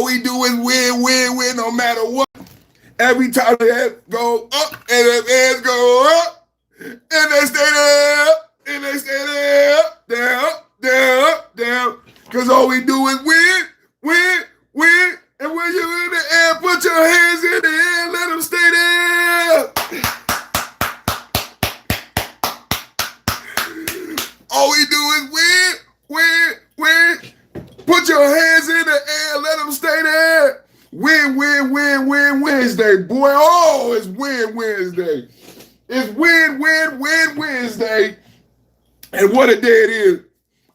we do is win, win, win, no matter what. Every time the heads go up and the heads go up, and they stay there, and they stay there, down, down, down. Because all we do is win, win, win. And when you're in the air, put your hands in the air, let them stay there. All we do is win, win, win. Put your hands in the air, let them stay there. Win, win, win, win, Wednesday, boy. Oh, it's win Wednesday. It's win, win, win Wednesday. And what a day it is.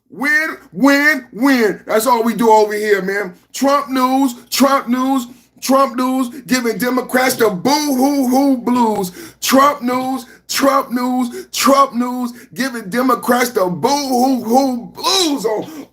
Win, win, win. That's all we do over here, man. Trump news, Trump news, Trump news, giving Democrats the boo-hoo-hoo blues. Trump news, Trump news, Trump news, giving Democrats the boo-hoo-hoo blues.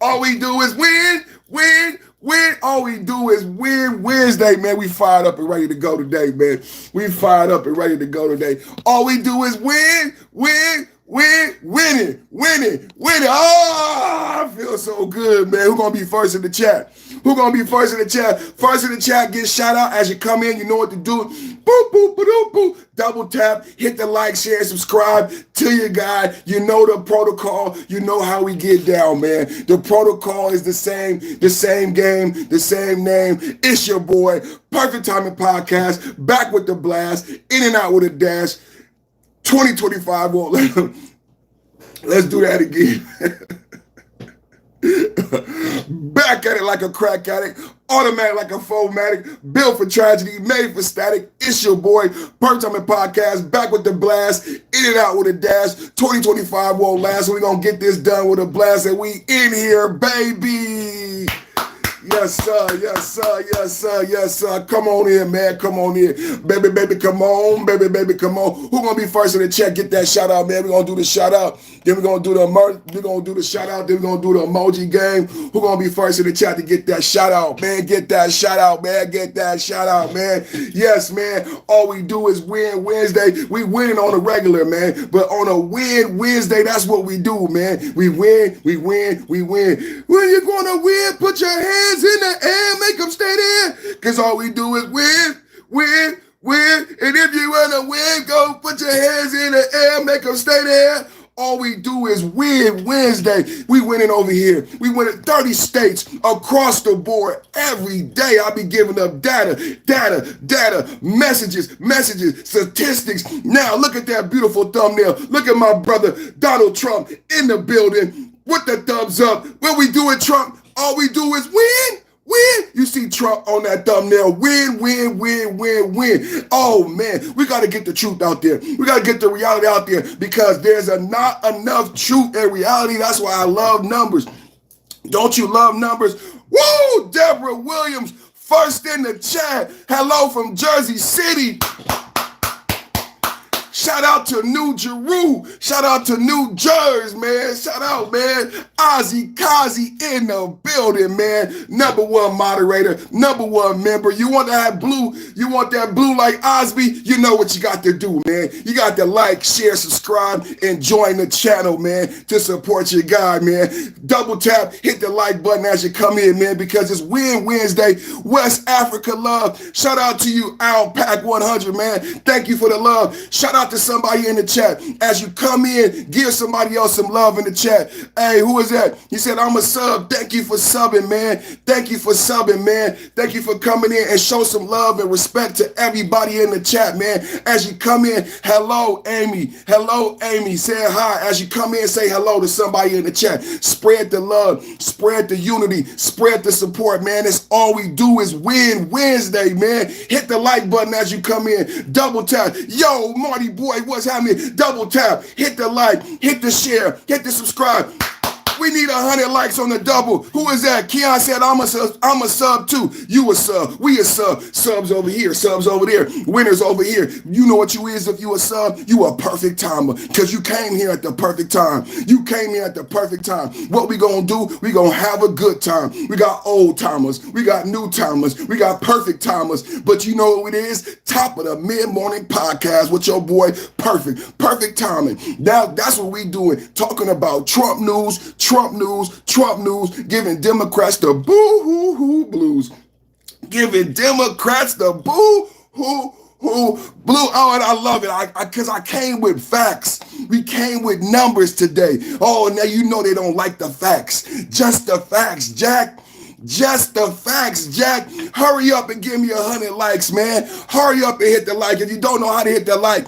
All we do is win, win, win. All we do is win Wednesday, man. We fired up and ready to go today, man. We fired up and ready to go today. All we do is win, win, win, winning, winning, winning. Oh, I feel so good, man. Who's going to be first in the chat? Who's going to be first in the chat? First in the chat, get shout out as you come in. You know what to do. Boop, boop, boop, boop. Double tap, hit the like, share, subscribe. Tell your guy, you know the protocol. You know how we get down, man. The protocol is the same game, the same name. It's your boy, Perfect Timing Podcast, back with the blast, in and out with a dash. 2025 won't let him. Let's do that again. Back at it like a crack addict, automatic like a fomatic, built for tragedy, made for static. It's your boy, Perfect Timing Podcast, back with the blast, in and out with a dash. 2025 won't last, so we're going to get this done with a blast, and we in here, baby. Yes, sir. Yes, sir. Yes, sir. Yes, sir. Come on in, man. Come on in. Baby, baby, come on. Baby, baby, come on. Who gonna be first in the chat? Get that shout out, man. We're gonna do the shout out. Then we're gonna do the shout out. Then we're gonna do the emoji game. Who gonna be first in the chat to get that shout out, man? Get that shout out, man. Get that shout out, man. Yes, man. All we do is win Wednesday. We winning on a regular, man. But on a win Wednesday, that's what we do, man. We win, we win, we win. When you gonna win, put your hands in the air, make them stay there. Because all we do is win, win, win. And if you want to win, go put your hands in the air, make them stay there. All we do is win Wednesday. We winning over here. We win in 30 states across the board. Every day I be giving up data, messages, statistics. Now look at that beautiful thumbnail. Look at my brother Donald Trump in the building with the thumbs up. What we do with Trump, all we do is win, win. You see Trump on that thumbnail. Win, win, win, win, win. Oh, man, we got to get the truth out there. We got to get the reality out there because there's not enough truth and reality. That's why I love numbers. Don't you love numbers? Woo! Deborah Williams, first in the chat. Hello from Jersey City. Shout out to New Jeru. Shout out to New Jersey, man. Shout out, man. Ozzy Kazi in the building, man. #1 moderator, #1 member. You want that blue? You want that blue like Osby? You know what you got to do, man. You got to like, share, subscribe, and join the channel, man, to support your guy, man. Double tap, hit the like button as you come in, man, because it's Win Wednesday. West Africa love. Shout out to you, Alpac 100, man. Thank you for the love. Shout out to somebody in the chat. As you come in, give somebody else some love in the chat. Hey, who is that? He said, I'm a sub. Thank you for subbing, man. Thank you for subbing, man. Thank you for coming in and show some love and respect to everybody in the chat, man. As you come in, hello, Amy. Hello, Amy. Say hi. As you come in, say hello to somebody in the chat. Spread the love. Spread the unity. Spread the support, man. That's all we do is Win Wednesday, man. Hit the like button as you come in. Double tap. Yo, Marty boy, what's happening? Double tap, hit the like, hit the share, hit the subscribe. We need 100 likes on the double. Who is that? Keon said, I'm a sub too. You a sub. We a sub. Subs over here. Subs over there. Winners over here. You know what you is if you a sub? You a perfect timer because you came here at the perfect time. You came here at the perfect time. What we gonna do? We gonna have a good time. We got old timers. We got new timers. We got perfect timers. But you know what it is? Top of the mid-morning podcast with your boy, Perfect. Perfect timing. Now that's what we doing. Talking about Trump news, giving Democrats the boo-hoo-hoo blues. giving Democrats the boo who blue. Oh, and I love it because I came with facts. We came with numbers today. Oh, now you know they don't like the facts. Just the facts, Jack. Just the facts, Jack. Hurry up and give me 100 likes, man. Hurry up and hit the like. If you don't know how to hit that like,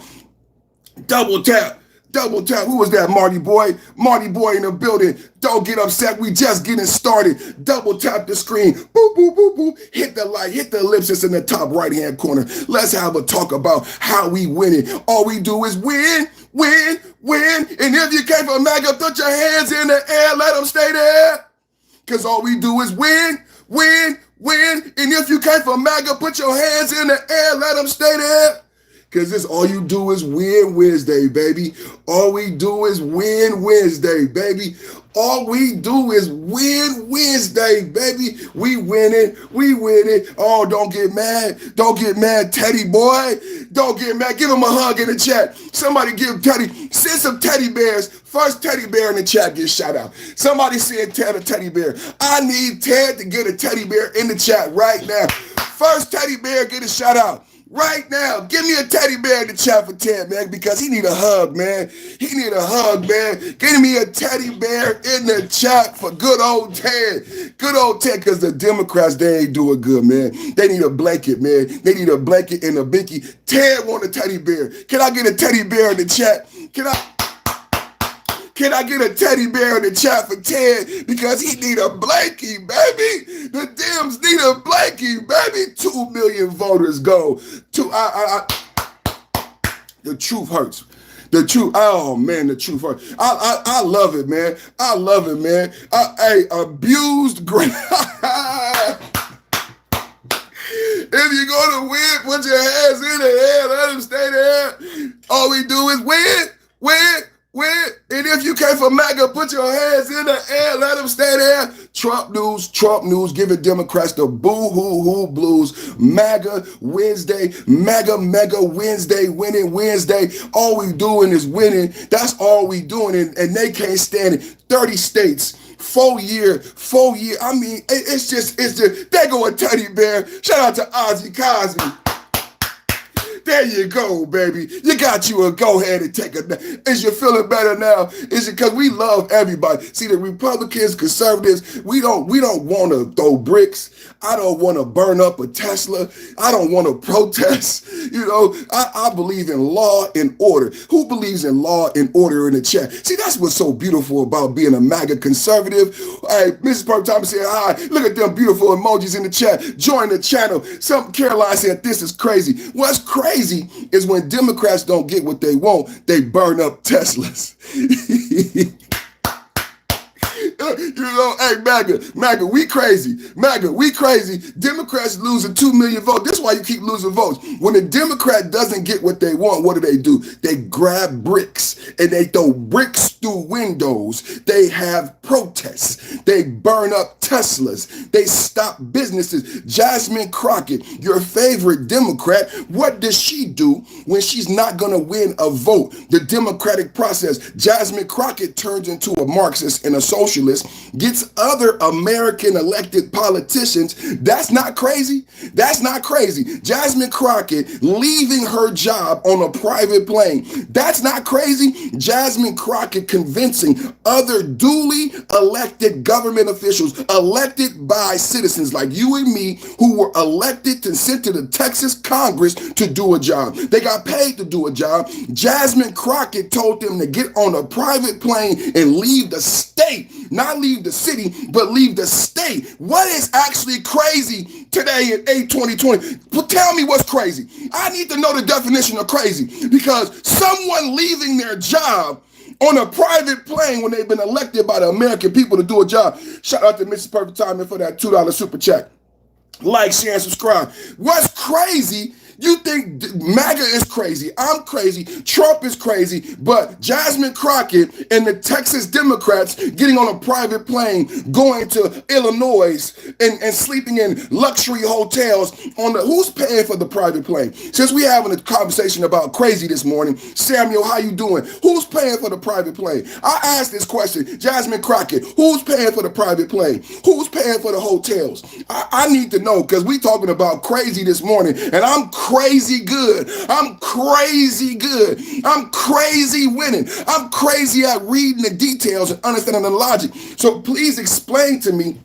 double tap. Double tap. Who was that? Marty Boy. Marty Boy in the building. Don't get upset. We just getting started. Double tap the screen. Boop, boop, boop, boop. Hit the like. Hit the ellipsis in the top right-hand corner. Let's have a talk about how we win it. All we do is win, win, win. And if you came from MAGA, put your hands in the air. Let them stay there. Because all we do is win, win, win. And if you came from MAGA, put your hands in the air. Let them stay there. Because this all you do is win Wednesday, baby. All we do is win Wednesday, baby. All we do is win Wednesday, baby. We winning. We winning. Oh, don't get mad. Don't get mad, Teddy boy. Don't get mad. Give him a hug in the chat. Somebody give Teddy, send some teddy bears. First teddy bear in the chat gets shout out. Somebody send Ted a teddy bear. I need Ted to get a teddy bear in the chat right now. First teddy bear get a shout out. Right now, give me a teddy bear in the chat for Ted, man, because he need a hug, man. He need a hug, man. Give me a teddy bear in the chat for good old Ted. Good old Ted, because the Democrats, they ain't doing good, man. They need a blanket, man. They need a blanket and a binky. Ted want a teddy bear. Can I get a teddy bear in the chat? Can I get a teddy bear in the chat for Ted? Because he need a blankie, baby. The Dems need a blankie, baby. 2 million voters go. The truth hurts. The truth, oh man, the truth hurts. I love it, man. I love it, man. Hey, abused great. If you're going to win, put your hands in the air. Let them stay there. All we do is win, win. And if you came from MAGA, put your hands in the air, let them stay there. Trump news, giving Democrats the boo-hoo-hoo blues. MAGA Wednesday, mega Wednesday, winning Wednesday. All we doing is winning. That's all we doing, and they can't stand it. 30 states. 4 year. I mean, it's just, there go a teddy bear. Shout out to Ozzy Cosby. There you go, baby. You got you a go ahead and take a. Is you feeling better now? Is it because we love everybody? See, the Republicans, conservatives, we don't want to throw bricks. I don't want to burn up a Tesla. I don't want to protest. You know, I believe in law and order. Who believes in law and order in the chat? See, that's what's so beautiful about being a MAGA conservative. Hey, Mrs. Purple Thomas said hi. Look at them beautiful emojis in the chat. Join the channel. Caroline said this is crazy. What's crazy is when Democrats don't get what they want, they burn up Teslas. You know, hey, MAGA, we crazy. MAGA, we crazy. Democrats losing 2 million votes. This is why you keep losing votes. When a Democrat doesn't get what they want, what do? They grab bricks and they throw bricks through windows. They have protests. They burn up Teslas. They stop businesses. Jasmine Crockett, your favorite Democrat, what does she do when she's not going to win a vote? The democratic process. Jasmine Crockett turns into a Marxist and a socialist, gets other American elected politicians. That's not crazy. That's not crazy. Jasmine Crockett leaving her job on a private plane. That's not crazy. Jasmine Crockett convincing other duly elected government officials, elected by citizens like you and me, who were elected and sent to the Texas Congress to do a job. They got paid to do a job. Jasmine Crockett told them to get on a private plane and leave the state. Not leave the city, but leave the state. What is actually crazy today in 2020? Well, tell me what's crazy. I need to know the definition of crazy, because someone leaving their job on a private plane when they've been elected by the American people to do a job. Shout out to Mrs. Perfect Timing for that $2 super chat. Like, share, and subscribe. What's crazy? You think MAGA is crazy. I'm crazy. Trump is crazy. But Jasmine Crockett and the Texas Democrats getting on a private plane, going to Illinois and sleeping in luxury hotels on the, who's paying for the private plane? Since we having a conversation about crazy this morning, Samuel, how you doing? Who's paying for the private plane? I asked this question, Jasmine Crockett, who's paying for the private plane? Who's paying for the hotels? I need to know, because we talking about crazy this morning, and I'm crazy good. I'm crazy good. I'm crazy winning. I'm crazy at reading the details and understanding the logic. So please explain to me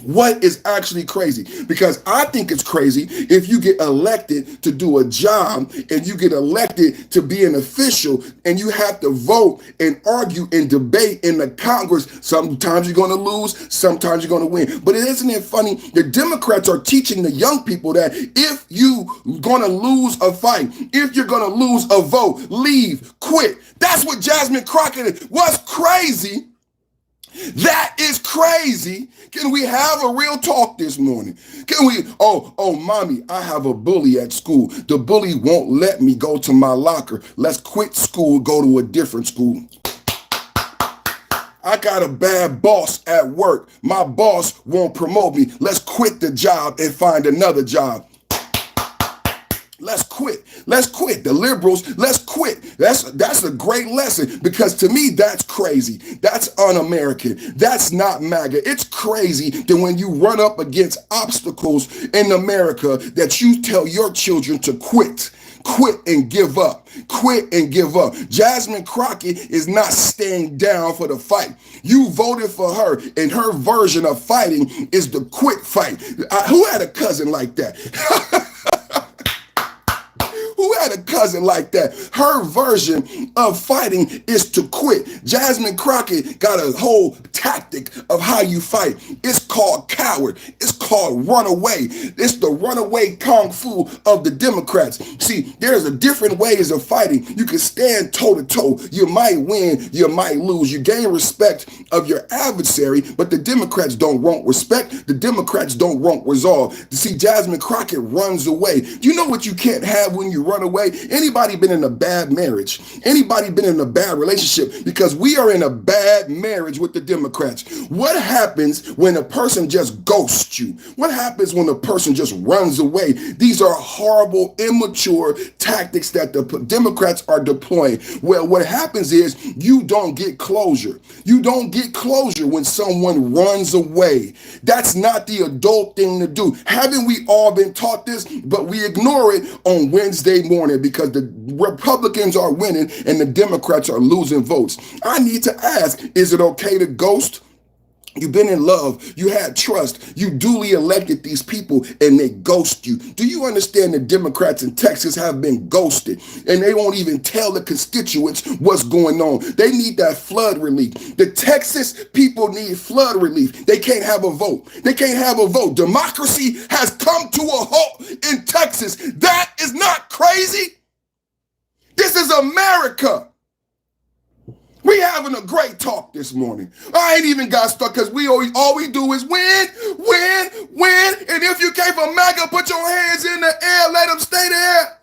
what is actually crazy, because I think it's crazy if you get elected to do a job and you get elected to be an official and you have to vote and argue and debate in the Congress. Sometimes you're going to lose, sometimes you're going to win. But isn't it funny? The Democrats are teaching the young people that if you're going to lose a fight, if you're going to lose a vote, leave, quit. That's what Jasmine Crockett is. What's crazy? That is crazy. Can we have a real talk this morning? Can we? Oh, mommy, I have a bully at school. The bully won't let me go to my locker. Let's quit school, go to a different school. I got a bad boss at work. My boss won't promote me. Let's quit the job and find another job. Let's quit. Let's quit. The liberals, let's quit. That's a great lesson, because to me, that's crazy. That's un-American. That's not MAGA. It's crazy that when you run up against obstacles in America that you tell your children to quit. Quit and give up. Quit and give up. Jasmine Crockett is not staying down for the fight. You voted for her, and her version of fighting is the quit fight. Who had a cousin like that? Who had a cousin like that? Her version of fighting is to quit. Jasmine Crockett got a whole tactic of how you fight. It's called coward. It's called runaway. It's the runaway kung fu of the Democrats. See, there's a different ways of fighting. You can stand toe to toe. You might win, you might lose. You gain respect of your adversary, but the Democrats don't want respect. The Democrats don't want resolve. You see, Jasmine Crockett runs away. Do you know what you can't have when you run away? Anybody been in a bad marriage? Anybody been in a bad relationship? Because we are in a bad marriage with the Democrats. What happens when a person just ghosts you? What happens when a person just runs away? These are horrible, immature tactics that the Democrats are deploying. Well, what happens is you don't get closure. You don't get closure when someone runs away. That's not the adult thing to do. Haven't we all been taught this? But we ignore it on Wednesday morning because the Republicans are winning and the Democrats are losing votes. I need to ask, is it okay to ghost? You've been in love, you had trust, you duly elected these people and they ghost you. Do you understand the Democrats in Texas have been ghosted and they won't even tell the constituents what's going on? They need that flood relief. The Texas people need flood relief. They can't have a vote. They can't have a vote. Democracy has come to a halt in Texas. That is not crazy. This is America. We having a great talk this morning. I ain't even got stuck because all we do is win, win, win. And if you came from MAGA, put your hands in the air, let them stay there.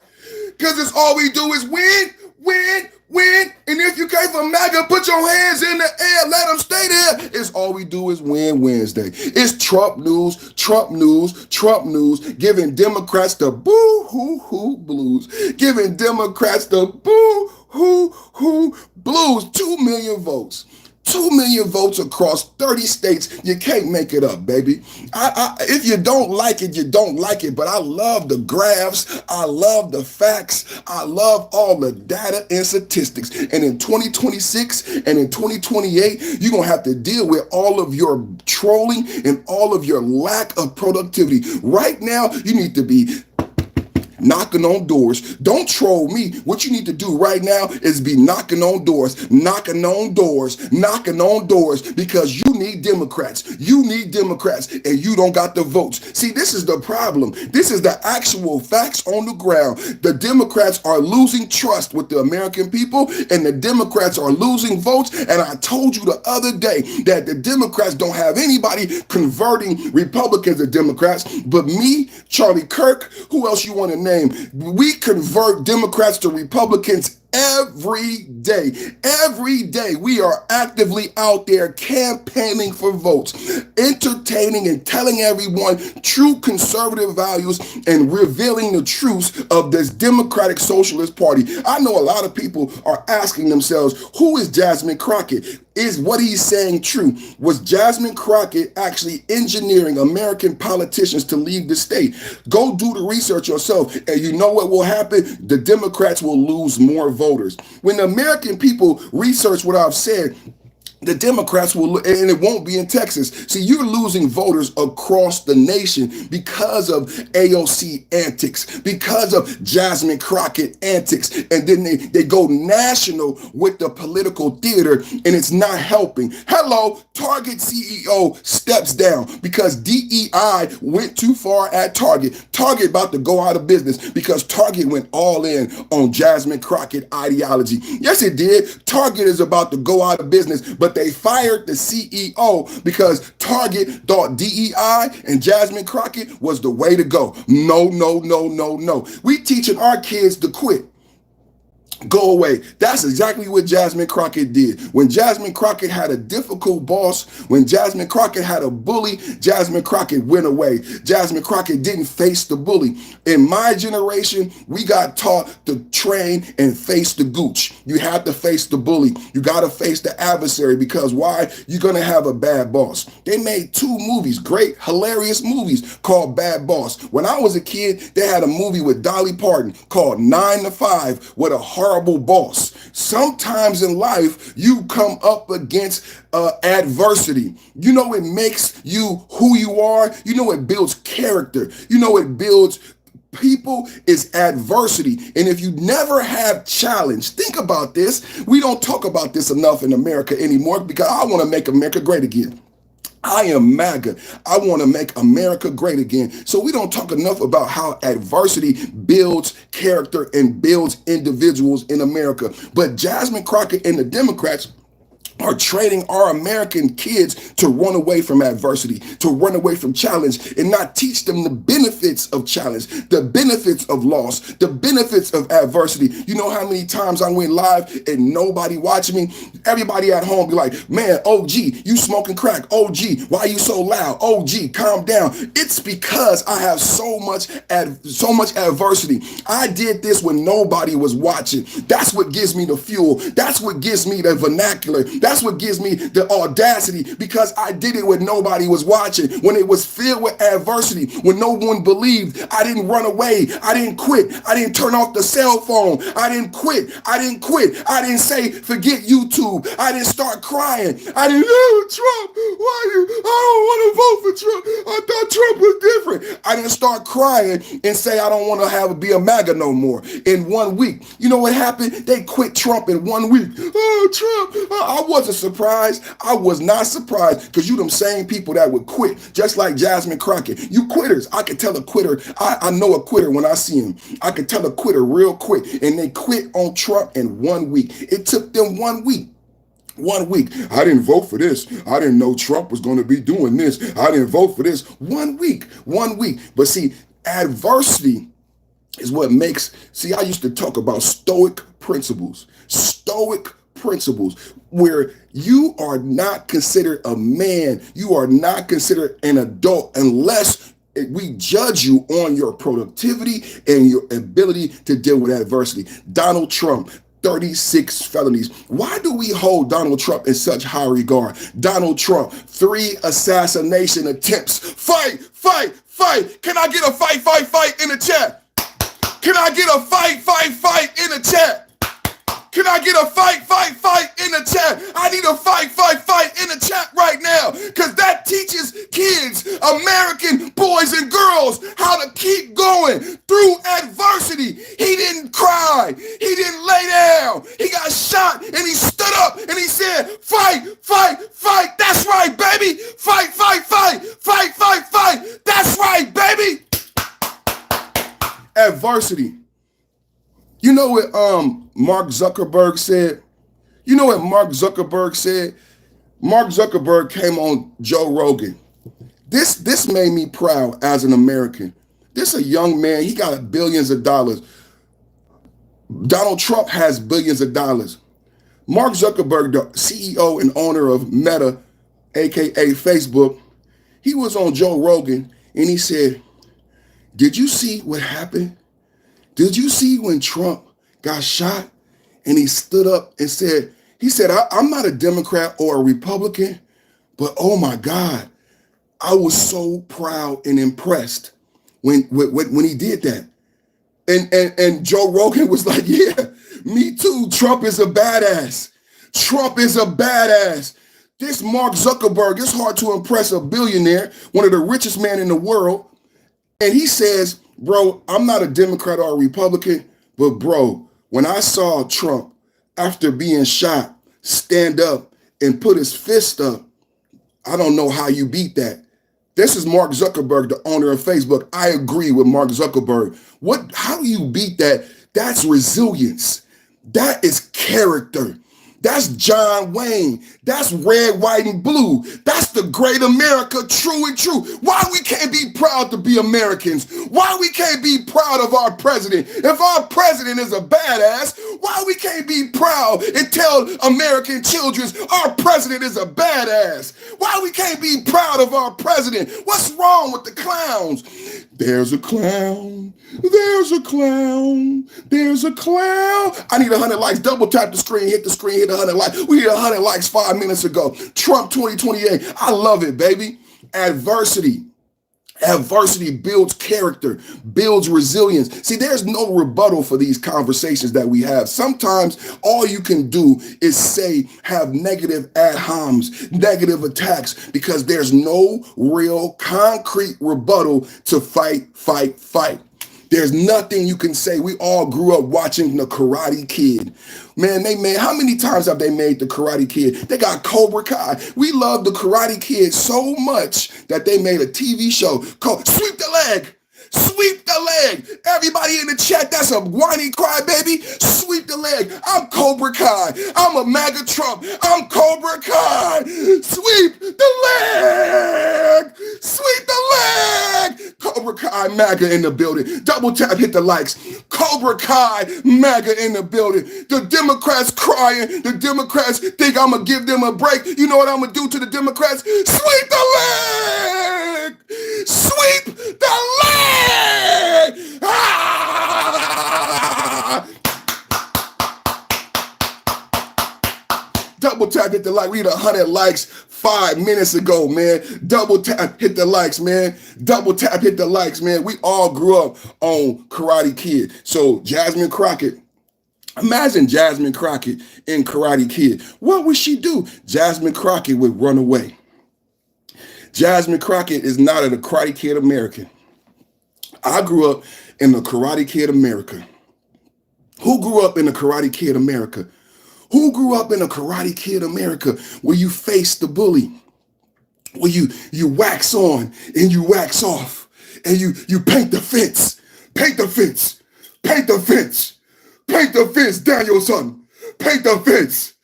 Because it's all we do is win, win, win. And if you came from MAGA, put your hands in the air, let them stay there. It's all we do is win Wednesday. It's Trump news, Trump news, Trump news, giving Democrats the boo-hoo-hoo blues. Giving Democrats the boo-hoo-hoo blues. 2 million votes. 2 million votes across 30 states. You can't make it up, baby. If you don't like it, you don't like it. But I love the graphs. I love the facts. I love all the data and statistics. And in 2026 and in 2028, you're going to have to deal with all of your trolling and all of your lack of productivity. Right now, you need to be knocking on doors. Don't troll me. What you need to do right now is be knocking on doors, knocking on doors, knocking on doors, because you need Democrats. You need Democrats, and you don't got the votes. See, this is the problem. This is the actual facts on the ground. The Democrats are losing trust with the American people, and the Democrats are losing votes. And I told you the other day that the Democrats don't have anybody converting Republicans to Democrats but me, Charlie Kirk. Who else you want to name? We convert Democrats to Republicans every day. Every day we are actively out there campaigning for votes, entertaining and telling everyone true conservative values and revealing the truths of this Democratic Socialist Party. I know a lot of people are asking themselves, who is Jasmine Crockett? Is what he's saying true? Was Jasmine Crockett actually engineering American politicians to leave the state? Go do the research yourself, and you know what will happen? The Democrats will lose more voters. When the American people research what I've said, the Democrats will, and it won't be in Texas. See, you're losing voters across the nation because of AOC antics, because of Jasmine Crockett antics. And then they go national with the political theater, and it's not helping. Hello, Target CEO steps down because DEI went too far at Target. Target about to go out of business because Target went all in on Jasmine Crockett ideology. Yes, it did. Target is about to go out of business, but they fired the CEO because Target thought DEI and Jasmine Crockett was the way to go. No, no, no, no, no. We teaching our kids to quit. Go away. That's exactly what Jasmine Crockett did. When Jasmine Crockett had a difficult boss, when Jasmine Crockett had a bully, Jasmine Crockett went away. Jasmine Crockett didn't face the bully. In my generation, we got taught to train and face the gooch. You have to face the bully. You got to face the adversary because why? You're going to have a bad boss. They made 2 movies, great, hilarious movies called Bad Boss. When I was a kid, they had a movie with Dolly Parton called 9 to 5 with a horrible boss. Sometimes in life, you come up against adversity. You know, it makes you who you are. You know, it builds character. You know, it builds people is adversity. And if you never have challenge, think about this. We don't talk about this enough in America anymore because I want to make America great again. I am MAGA. I want to make America great again. So we don't talk enough about how adversity builds character and builds individuals in America. But Jasmine Crockett and the Democrats are training our American kids to run away from adversity, to run away from challenge, and not teach them the benefits of challenge, the benefits of loss, the benefits of adversity. You know how many times I went live and nobody watching me? Everybody at home be like, man, OG, you smoking crack. OG, why you so loud? OG, calm down. It's because I have so much adversity. I did this when nobody was watching. That's what gives me the fuel. That's what gives me the vernacular. That's what gives me the audacity because I did it when nobody was watching, when it was filled with adversity, when no one believed. I didn't run away. I didn't quit. I didn't turn off the cell phone. I didn't quit. I didn't quit. I didn't say, forget YouTube. I didn't start crying. I didn't, Trump, why you? I don't want to vote for Trump. I thought Trump was different. I didn't start crying and say, I don't want to be a MAGA no more in 1 week. You know what happened? They quit Trump in 1 week. Oh, Trump. I wasn't surprised. I was not surprised because you them same people that would quit, just like Jasmine Crockett. You quitters. I can tell a quitter. I know a quitter when I see him. I can tell a quitter real quick. And they quit on Trump in 1 week. It took them 1 week. 1 week. I didn't vote for this. I didn't know Trump was going to be doing this. I didn't vote for this. 1 week. 1 week. But see, adversity is what makes, see, I used to talk about stoic principles. Stoic principles where you are not considered a man. You are not considered an adult unless we judge you on your productivity and your ability to deal with adversity. Donald Trump, 36 felonies. Why do we hold Donald Trump in such high regard? Donald Trump, 3 assassination attempts. Fight, fight, fight. Can I get a fight, fight, fight in the chat? Can I get a fight, fight, fight in the chat? Can I get a fight in the chat? I need a fight in the chat right now, because that teaches kids, American boys and girls, how to keep going through adversity. He didn't cry. He didn't lay down. He got shot and he stood up and he said, fight. That's right, baby. Fight. That's right, baby. Adversity. You know what Mark Zuckerberg said? Mark Zuckerberg came on Joe Rogan. This made me proud as an American. This a young man. He got billions of dollars. Donald Trump has billions of dollars. Mark Zuckerberg, the CEO and owner of Meta, aka Facebook, he was on Joe Rogan and he said, did you see what happened? Did you see when Trump got shot and he stood up and said, I'm not a Democrat or a Republican, but oh my God, I was so proud and impressed when he did that. And Joe Rogan was like, yeah, me too. Trump is a badass. This Mark Zuckerberg, it's hard to impress a billionaire, one of the richest men in the world. And he says, bro, I'm not a Democrat or a Republican, but bro, when I saw Trump, after being shot, stand up and put his fist up, I don't know how you beat that. This is Mark Zuckerberg, the owner of Facebook. I agree with Mark Zuckerberg. How do you beat that? That's resilience. That is character. That's John Wayne. That's red, white, and blue. That's the great America, true and true. Why we can't be proud to be Americans? Why we can't be proud of our president? If our president is a badass, why we can't be proud and tell American children our president is a badass? Why we can't be proud of our president? What's wrong with the clowns? There's a clown. There's a clown. There's a clown. I need 100 likes. Double tap the screen, hit 100 likes. We hit 100 likes 5 minutes ago. Trump 2028. I love it, baby. Adversity builds character, builds resilience. See, there's no rebuttal for these conversations that we have. Sometimes all you can do is have negative ad homs, negative attacks, because there's no real concrete rebuttal to fight. There's nothing you can say. We all grew up watching The Karate Kid. Man, how many times have they made The Karate Kid? They got Cobra Kai. We love The Karate Kid so much that they made a TV show called Sweep the Leg. Sweep the leg. Everybody in the chat, that's a whiny cry, baby. Sweep the leg. I'm Cobra Kai. I'm a MAGA Trump. I'm Cobra Kai. Sweep the leg. Sweep the leg. Cobra Kai MAGA in the building. Double tap, hit the likes. Cobra Kai MAGA in the building. The Democrats crying. The Democrats think I'm going to give them a break. You know what I'm going to do to the Democrats? Sweep the leg. Sweep the leg. Ah! Double tap, hit the like. We had 100 likes 5 minutes ago, man. Double tap, hit the likes, man. Double tap, hit the likes, man. We all grew up on Karate Kid. So Jasmine Crockett, imagine Jasmine Crockett in Karate Kid. What would she do? Jasmine Crockett would run away. Jasmine Crockett is not a Karate Kid American. I grew up in the Karate Kid America. Who grew up in the Karate Kid America? Who grew up in a Karate Kid America where you face the bully, where you wax on and you wax off, and you paint the fence, paint the fence, paint the fence, paint the fence, Daniel son, paint the fence.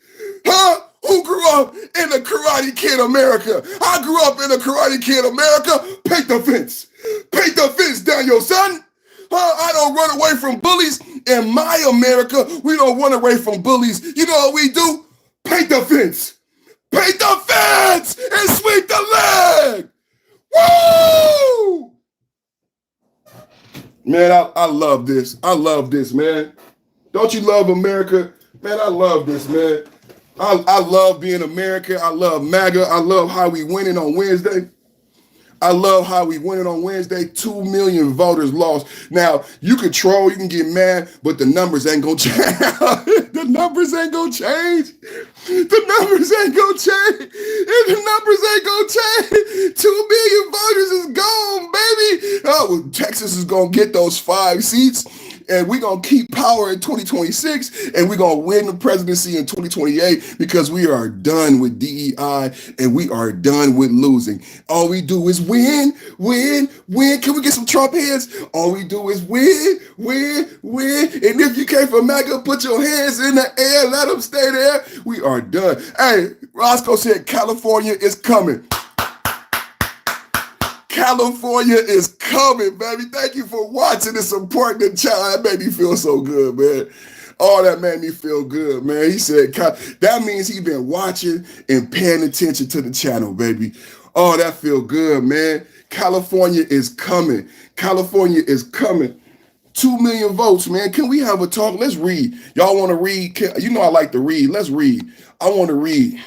Huh? Who grew up in the Karate Kid America? I grew up in the Karate Kid America. Paint the fence. Paint the fence, Daniel son. I don't run away from bullies. In my America, we don't run away from bullies. You know what we do? Paint the fence. Paint the fence and sweep the leg. Woo! Man, I love this. I love this, man. Don't you love America? Man, I love this, man. I love being American. I love MAGA. I love how we winning on Wednesday. I love how we winning on Wednesday. 2 million voters lost. Now, you can troll, you can get mad, but the numbers ain't going to change. The numbers ain't gonna change. The numbers ain't gonna change. And the numbers ain't gonna change. 2 million voters is gone, baby. Oh, well, Texas is gonna get those 5 seats. And we're going to keep power in 2026, and we're going to win the presidency in 2028 because we are done with DEI and we are done with losing. All we do is win, win, win. Can we get some Trump heads? All we do is win, win, win. And if you came from MAGA, put your hands in the air. Let them stay there. We are done. Hey, Roscoe said California is coming. California is coming, baby. Thank you for watching and supporting the channel. That made me feel so good, man. Oh, that made me feel good, man. He said, that means he's been watching and paying attention to the channel, baby. Oh, that feel good, man. California is coming. California is coming. 2 million votes, man. Can we have a talk? Let's read. Y'all want to read? You know I like to read. Let's read. I want to read.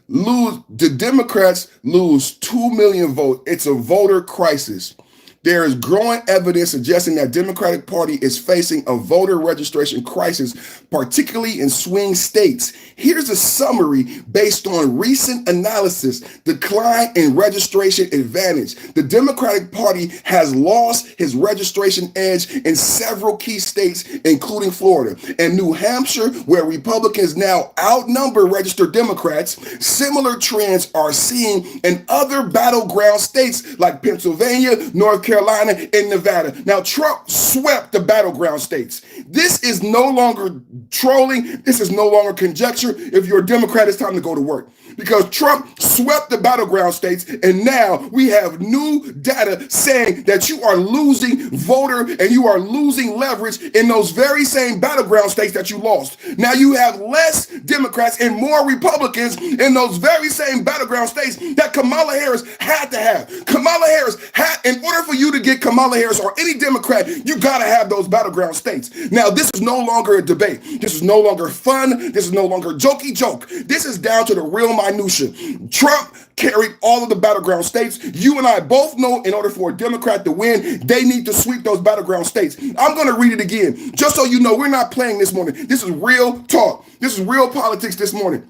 The Democrats lose 2 million votes. It's a voter crisis. There is growing evidence suggesting that Democratic Party is facing a voter registration crisis, particularly in swing states. Here's a summary based on recent analysis. Decline in registration advantage. The Democratic Party has lost his registration edge in several key states, including Florida and New Hampshire, where Republicans now outnumber registered Democrats. Similar trends are seen in other battleground states like Pennsylvania, North Carolina, and Nevada. Now, Trump swept the battleground states. This is no longer trolling. This is no longer conjecture. If you're a Democrat, it's time to go to work. Because Trump swept the battleground states, and now we have new data saying that you are losing voter and you are losing leverage in those very same battleground states that you lost. Now you have less Democrats and more Republicans in those very same battleground states that Kamala Harris had to have. Kamala Harris had, in order for you to get Kamala Harris or any Democrat, you got to have those battleground states. Now, this is no longer a debate. This is no longer fun. This is no longer jokey joke. This is down to the real minutia. Trump carried all of the battleground states. You and I both know in order for a Democrat to win, they need to sweep those battleground states. I'm going to read it again, just so you know we're not playing this morning. This is real talk. This is real politics this morning.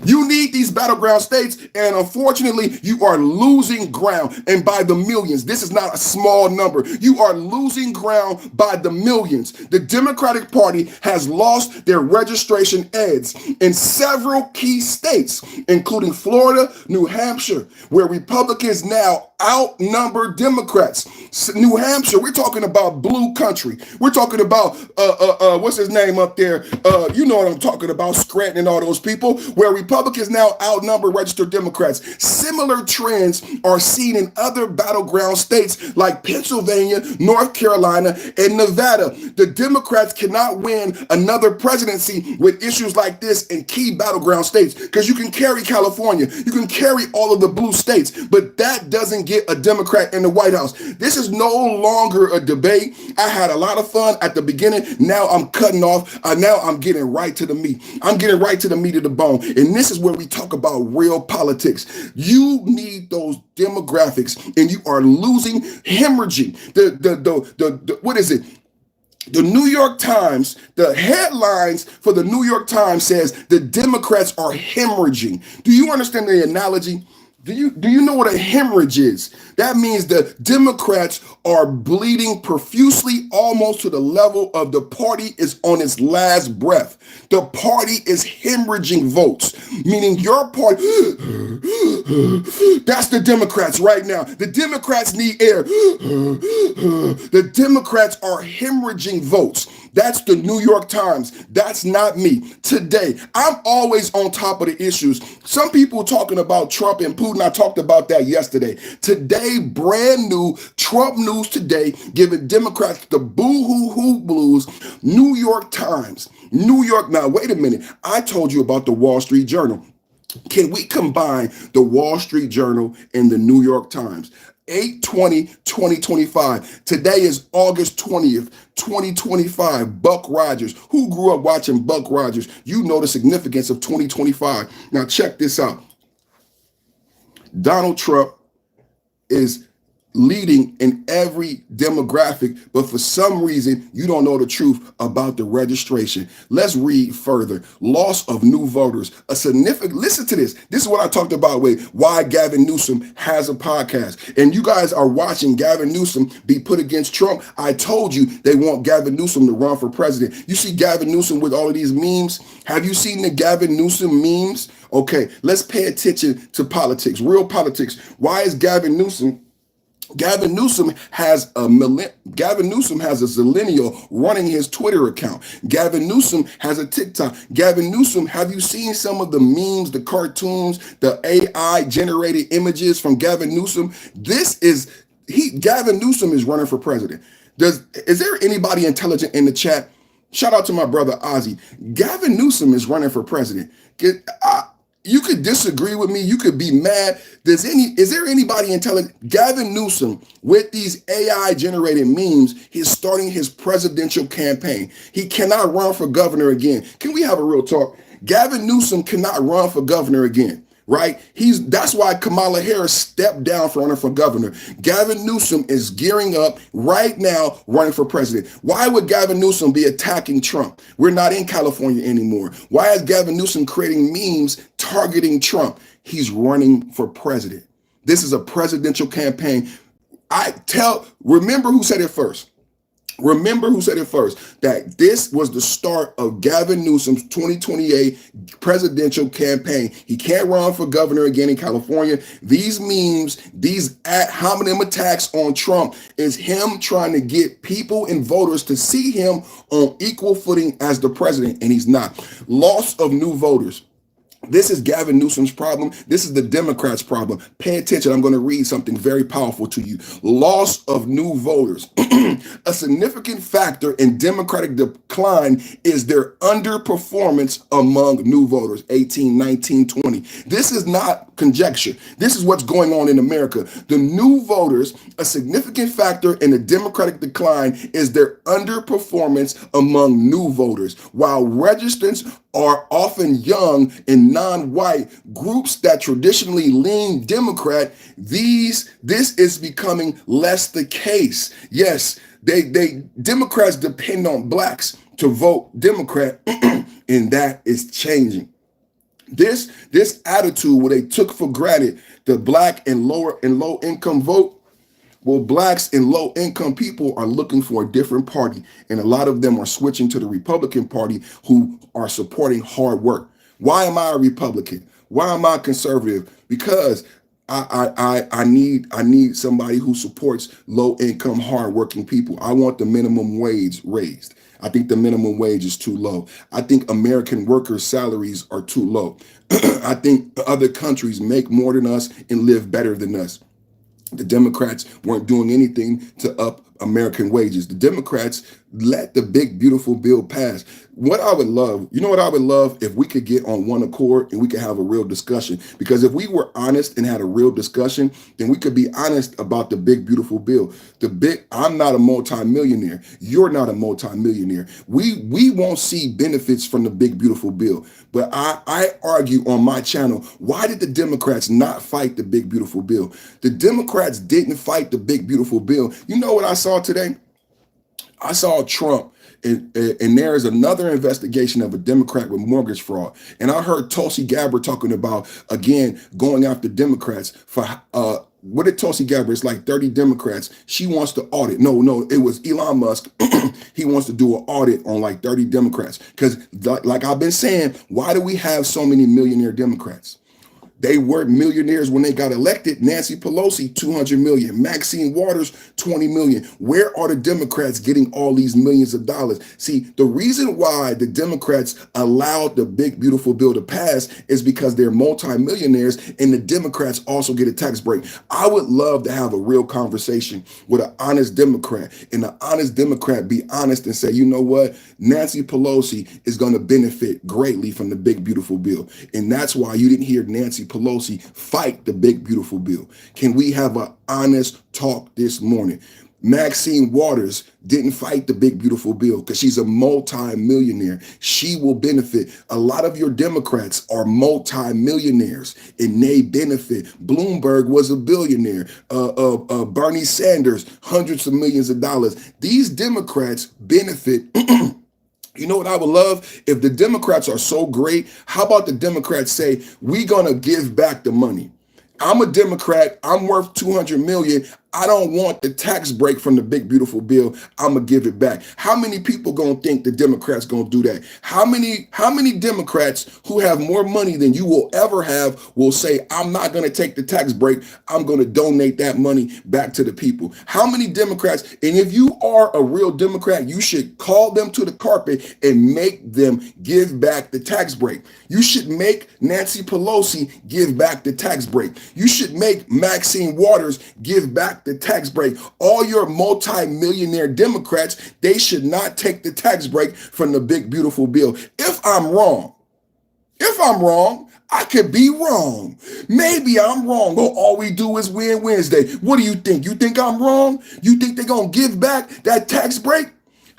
You need these battleground states, and unfortunately, you are losing ground, and by the millions. This is not a small number. You are losing ground by the millions. The Democratic Party has lost their registration edge in several key states, including Florida, New Hampshire, where Republicans now outnumber Democrats. New Hampshire, we're talking about blue country. We're talking about, what's his name up there? You know what I'm talking about, Scranton and all those people, where Republicans now outnumber registered Democrats. Similar trends are seen in other battleground states like Pennsylvania, North Carolina, and Nevada. The Democrats cannot win another presidency with issues like this in key battleground states because you can carry California, you can carry all of the blue states, but that doesn't get a Democrat in the White House. This is no longer a debate. I had a lot of fun at the beginning. Now I'm cutting off. Now I'm getting right to the meat. I'm getting right to the meat of the bone. And this is where we talk about real politics. You need those demographics, and you are losing, hemorrhaging. What is it? The New York Times, the headlines for the New York Times says the Democrats are hemorrhaging. Do you understand the analogy? Do you know what a hemorrhage is? That means the Democrats are bleeding profusely, almost to the level of the party is on its last breath. The party is hemorrhaging votes, meaning your party, that's the Democrats right now. The Democrats need air. The Democrats are hemorrhaging votes. That's the New York Times. That's not me. Today, I'm always on top of the issues. Some people talking about Trump and Putin. I talked about that yesterday. Today, brand new Trump news today, giving Democrats the boo-hoo-hoo blues. New York Times. New York. Now, wait a minute. I told you about the Wall Street Journal. Can we combine the Wall Street Journal and the New York Times? 8/20/2025. Today is August 20th, 2025. Buck Rogers. Who grew up watching Buck Rogers? You know the significance of 2025. Now check this out. Donald Trump is leading in every demographic, but for some reason, you don't know the truth about the registration. Let's read further. Loss of new voters. A significant, listen to this. This is what I talked about with why Gavin Newsom has a podcast. And you guys are watching Gavin Newsom be put against Trump. I told you they want Gavin Newsom to run for president. You see Gavin Newsom with all of these memes. Have you seen the Gavin Newsom memes? Okay, let's pay attention to politics, real politics. Why is Gavin Newsom has a zillennial running his Twitter account. Gavin Newsom has a TikTok. Gavin Newsom, have you seen some of the memes, the cartoons, the AI generated images from Gavin Newsom? Gavin Newsom is running for president. Is there anybody intelligent in the chat? Shout out to my brother Ozzy. Gavin Newsom is running for president. You could disagree with me. You could be mad. Is there anybody intelligent? Gavin Newsom, with these AI generated memes, he's starting his presidential campaign. He cannot run for governor again. Can we have a real talk? Gavin Newsom cannot run for governor again. Right? That's why Kamala Harris stepped down for running for governor. Gavin Newsom is gearing up right now running for president. Why would Gavin Newsom be attacking Trump? We're not in California anymore. Why is Gavin Newsom creating memes targeting Trump? He's running for president. This is a presidential campaign. Remember who said it first. Remember who said it first, that this was the start of Gavin Newsom's 2028 presidential campaign. He can't run for governor again in California. These memes, these ad hominem attacks on Trump is him trying to get people and voters to see him on equal footing as the president, and he's not. Loss of new voters. This is Gavin Newsom's problem. This is the Democrats' problem. Pay attention. I'm going to read something very powerful to you. Loss of new voters. A significant factor in Democratic decline is their underperformance among new voters, 18, 19, 20. This is not conjecture. This is what's going on in America. The new voters, a significant factor in the Democratic decline is their underperformance among new voters. While registrants are often young and non-white groups that traditionally lean Democrat, this is becoming less the case. Yes, Democrats depend on blacks to vote Democrat, and that is changing. This attitude where they took for granted the black and low income vote. Well, blacks and low income people are looking for a different party, and a lot of them are switching to the Republican Party who are supporting hard work. Why am I a Republican? Why am I conservative? Because I need somebody who supports low income, hard working people. I want the minimum wage raised. I think the minimum wage is too low. I think American workers' salaries are too low. I think other countries make more than us and live better than us. The Democrats weren't doing anything to up American wages. The Democrats let the big, beautiful bill pass. What I would love, you know what I would love? If we could get on one accord and we could have a real discussion. Because if we were honest and had a real discussion, then we could be honest about the big, beautiful bill. I'm not a multimillionaire. You're not a multimillionaire. We won't see benefits from the big, beautiful bill. But I argue on my channel, why did the Democrats not fight the big, beautiful bill? The Democrats didn't fight the big, beautiful bill. You know what I saw today? I saw Trump, and there is another investigation of a Democrat with mortgage fraud. And I heard Tulsi Gabbard talking about, again, going after Democrats for, what did Tulsi Gabbard? It's like 30 Democrats. She wants to audit. No, it was Elon Musk. He wants to do an audit on like 30 Democrats. Because like I've been saying, why do we have so many millionaire Democrats? They were millionaires when they got elected. Nancy Pelosi, 200 million. Maxine Waters, 20 million. Where are the Democrats getting all these millions of dollars? See, the reason why the Democrats allowed the big, beautiful bill to pass is because they're multimillionaires, and the Democrats also get a tax break. I would love to have a real conversation with an honest Democrat, and the honest Democrat be honest and say, you know what? Nancy Pelosi is going to benefit greatly from the big, beautiful bill. And that's why you didn't hear Nancy Pelosi fight the big, beautiful bill. Can we have an honest talk this morning? Maxine Waters didn't fight the big beautiful bill because she's a multi-millionaire. She will benefit. A lot of your Democrats are multi-millionaires and they benefit. Bloomberg was a billionaire. Bernie Sanders, hundreds of millions of dollars. These Democrats benefit. You know what I would love? If the Democrats are so great, how about the Democrats say, we're going to give back the money? I'm a Democrat. I'm worth 200 million. I don't want the tax break from the big beautiful bill. I'm gonna give it back. How many people gonna think the Democrats gonna do that? How many Democrats who have more money than you will ever have will say, I'm not gonna take the tax break. I'm gonna donate that money back to the people? How many Democrats? And if you are a real Democrat, you should call them to the carpet and make them give back the tax break. You should make Nancy Pelosi give back the tax break. You should make Maxine Waters give back the tax break. All your multi-millionaire Democrats, they should not take the tax break from the big beautiful bill. If I'm wrong, I could be wrong. Maybe I'm wrong. Oh, all we do is win Wednesday. What do you think? You think I'm wrong? You think they're going to give back that tax break?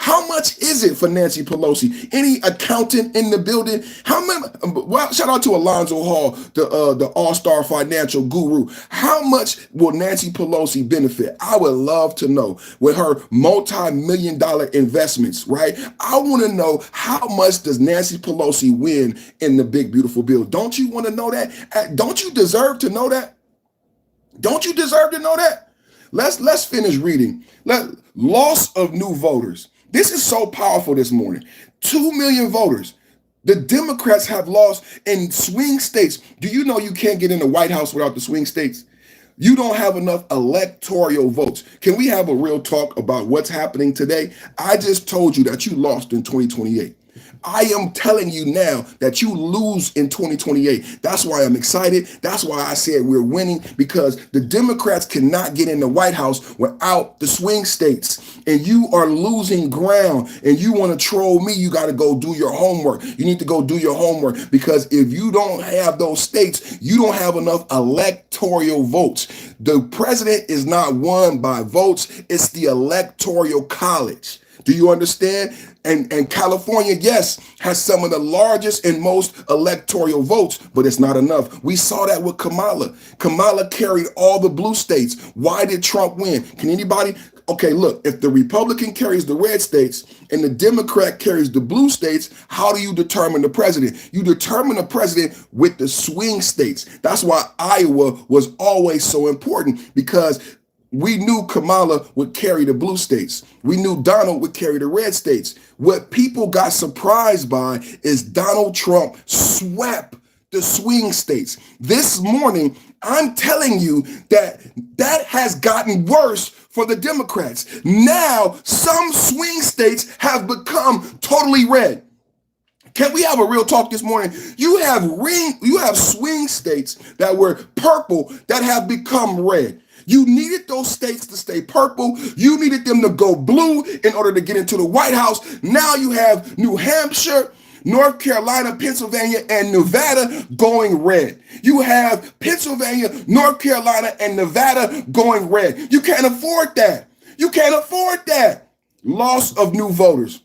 How much is it for Nancy Pelosi? Any accountant in the building? How many? Well, shout out to Alonzo Hall, the all-star financial guru. How much will Nancy Pelosi benefit? I would love to know. With her multi-million-dollar investments, right? I want to know how much does Nancy Pelosi win in the big beautiful bill. Don't you want to know that? Don't you deserve to know that? Don't you deserve to know that? Let's finish reading. Loss of new voters. This is so powerful this morning. 2 million voters. The Democrats have lost in swing states. Do you know you can't get in the White House without the swing states? You don't have enough electoral votes. Can we have a real talk about what's happening today? I just told you that you lost in 2028. I am telling you now that you lose in 2028. That's why I'm excited. That's why I said we're winning, because the Democrats cannot get in the White House without the swing states. And you are losing ground, and you want to troll me. You got to go do your homework. You need to go do your homework, because if you don't have those states, you don't have enough electoral votes. The president is not won by votes. It's the electoral college. Do you understand? And California, yes, has some of the largest and most electoral votes, but it's not enough. We saw that with Kamala. Kamala carried all the blue states. Why did Trump win? Can anybody? Okay, look, if the Republican carries the red states and the Democrat carries the blue states, how do you determine the president? You determine the president with the swing states. That's why Iowa was always so important, because we knew Kamala would carry the blue states. We knew Donald would carry the red states. What people got surprised by is Donald Trump swept the swing states. This morning, I'm telling you that has gotten worse for the Democrats. Now, some swing states have become totally red. Can we have a real talk this morning? You have swing states that were purple that have become red. You needed those states to stay purple. You needed them to go blue in order to get into the White House. Now you have New Hampshire, North Carolina, Pennsylvania, and Nevada going red. You have Pennsylvania, North Carolina, and Nevada going red. You can't afford that. You can't afford that. Loss of new voters.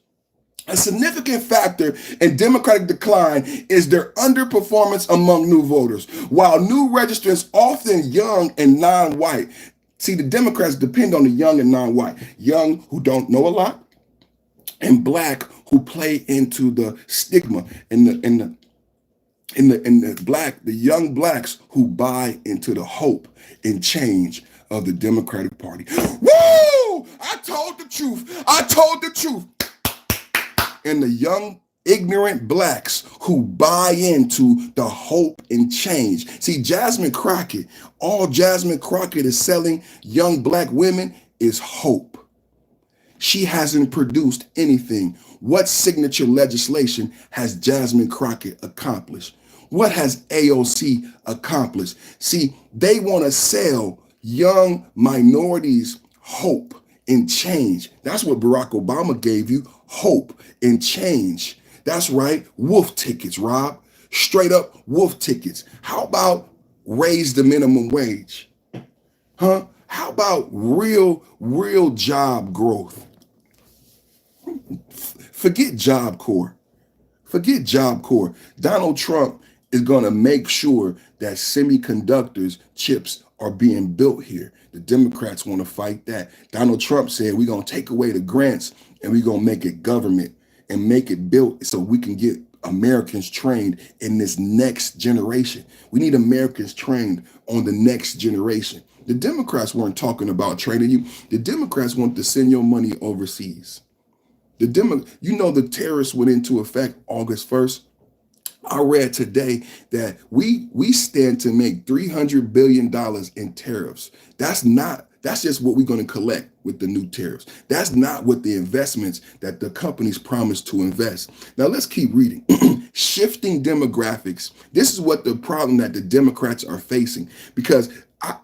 A significant factor in Democratic decline is their underperformance among new voters. While new registrants, often young and non-white, see, the Democrats depend on the young and non-white, young who don't know a lot, and black who play into the stigma, the young blacks who buy into the hope and change of the Democratic Party. Woo! I told the truth. I told the truth. And the young, ignorant blacks who buy into the hope and change. See, Jasmine Crockett, all Jasmine Crockett is selling young black women is hope. She hasn't produced anything. What signature legislation has Jasmine Crockett accomplished? What has AOC accomplished? See, they want to sell young minorities hope and change. That's what Barack Obama gave you, hope and change. That's right, wolf tickets, Rob. Straight up wolf tickets. How about raise the minimum wage? Huh? How about real job growth? Forget Job Corps. Forget Job Corps. Donald Trump is going to make sure that semiconductors, chips are being built here. The Democrats want to fight that. Donald Trump said we're going to take away the grants and we're going to make it government and make it built so we can get Americans trained in this next generation. We need Americans trained on the next generation. The Democrats weren't talking about training you. The Democrats want to send your money overseas. The tariffs went into effect August 1st. I read today that we stand to make $300 billion in tariffs. That's just what we're going to collect with the new tariffs. That's not what the investments that the companies promised to invest. Now let's keep reading. Shifting demographics. This is what the problem that the Democrats are facing, because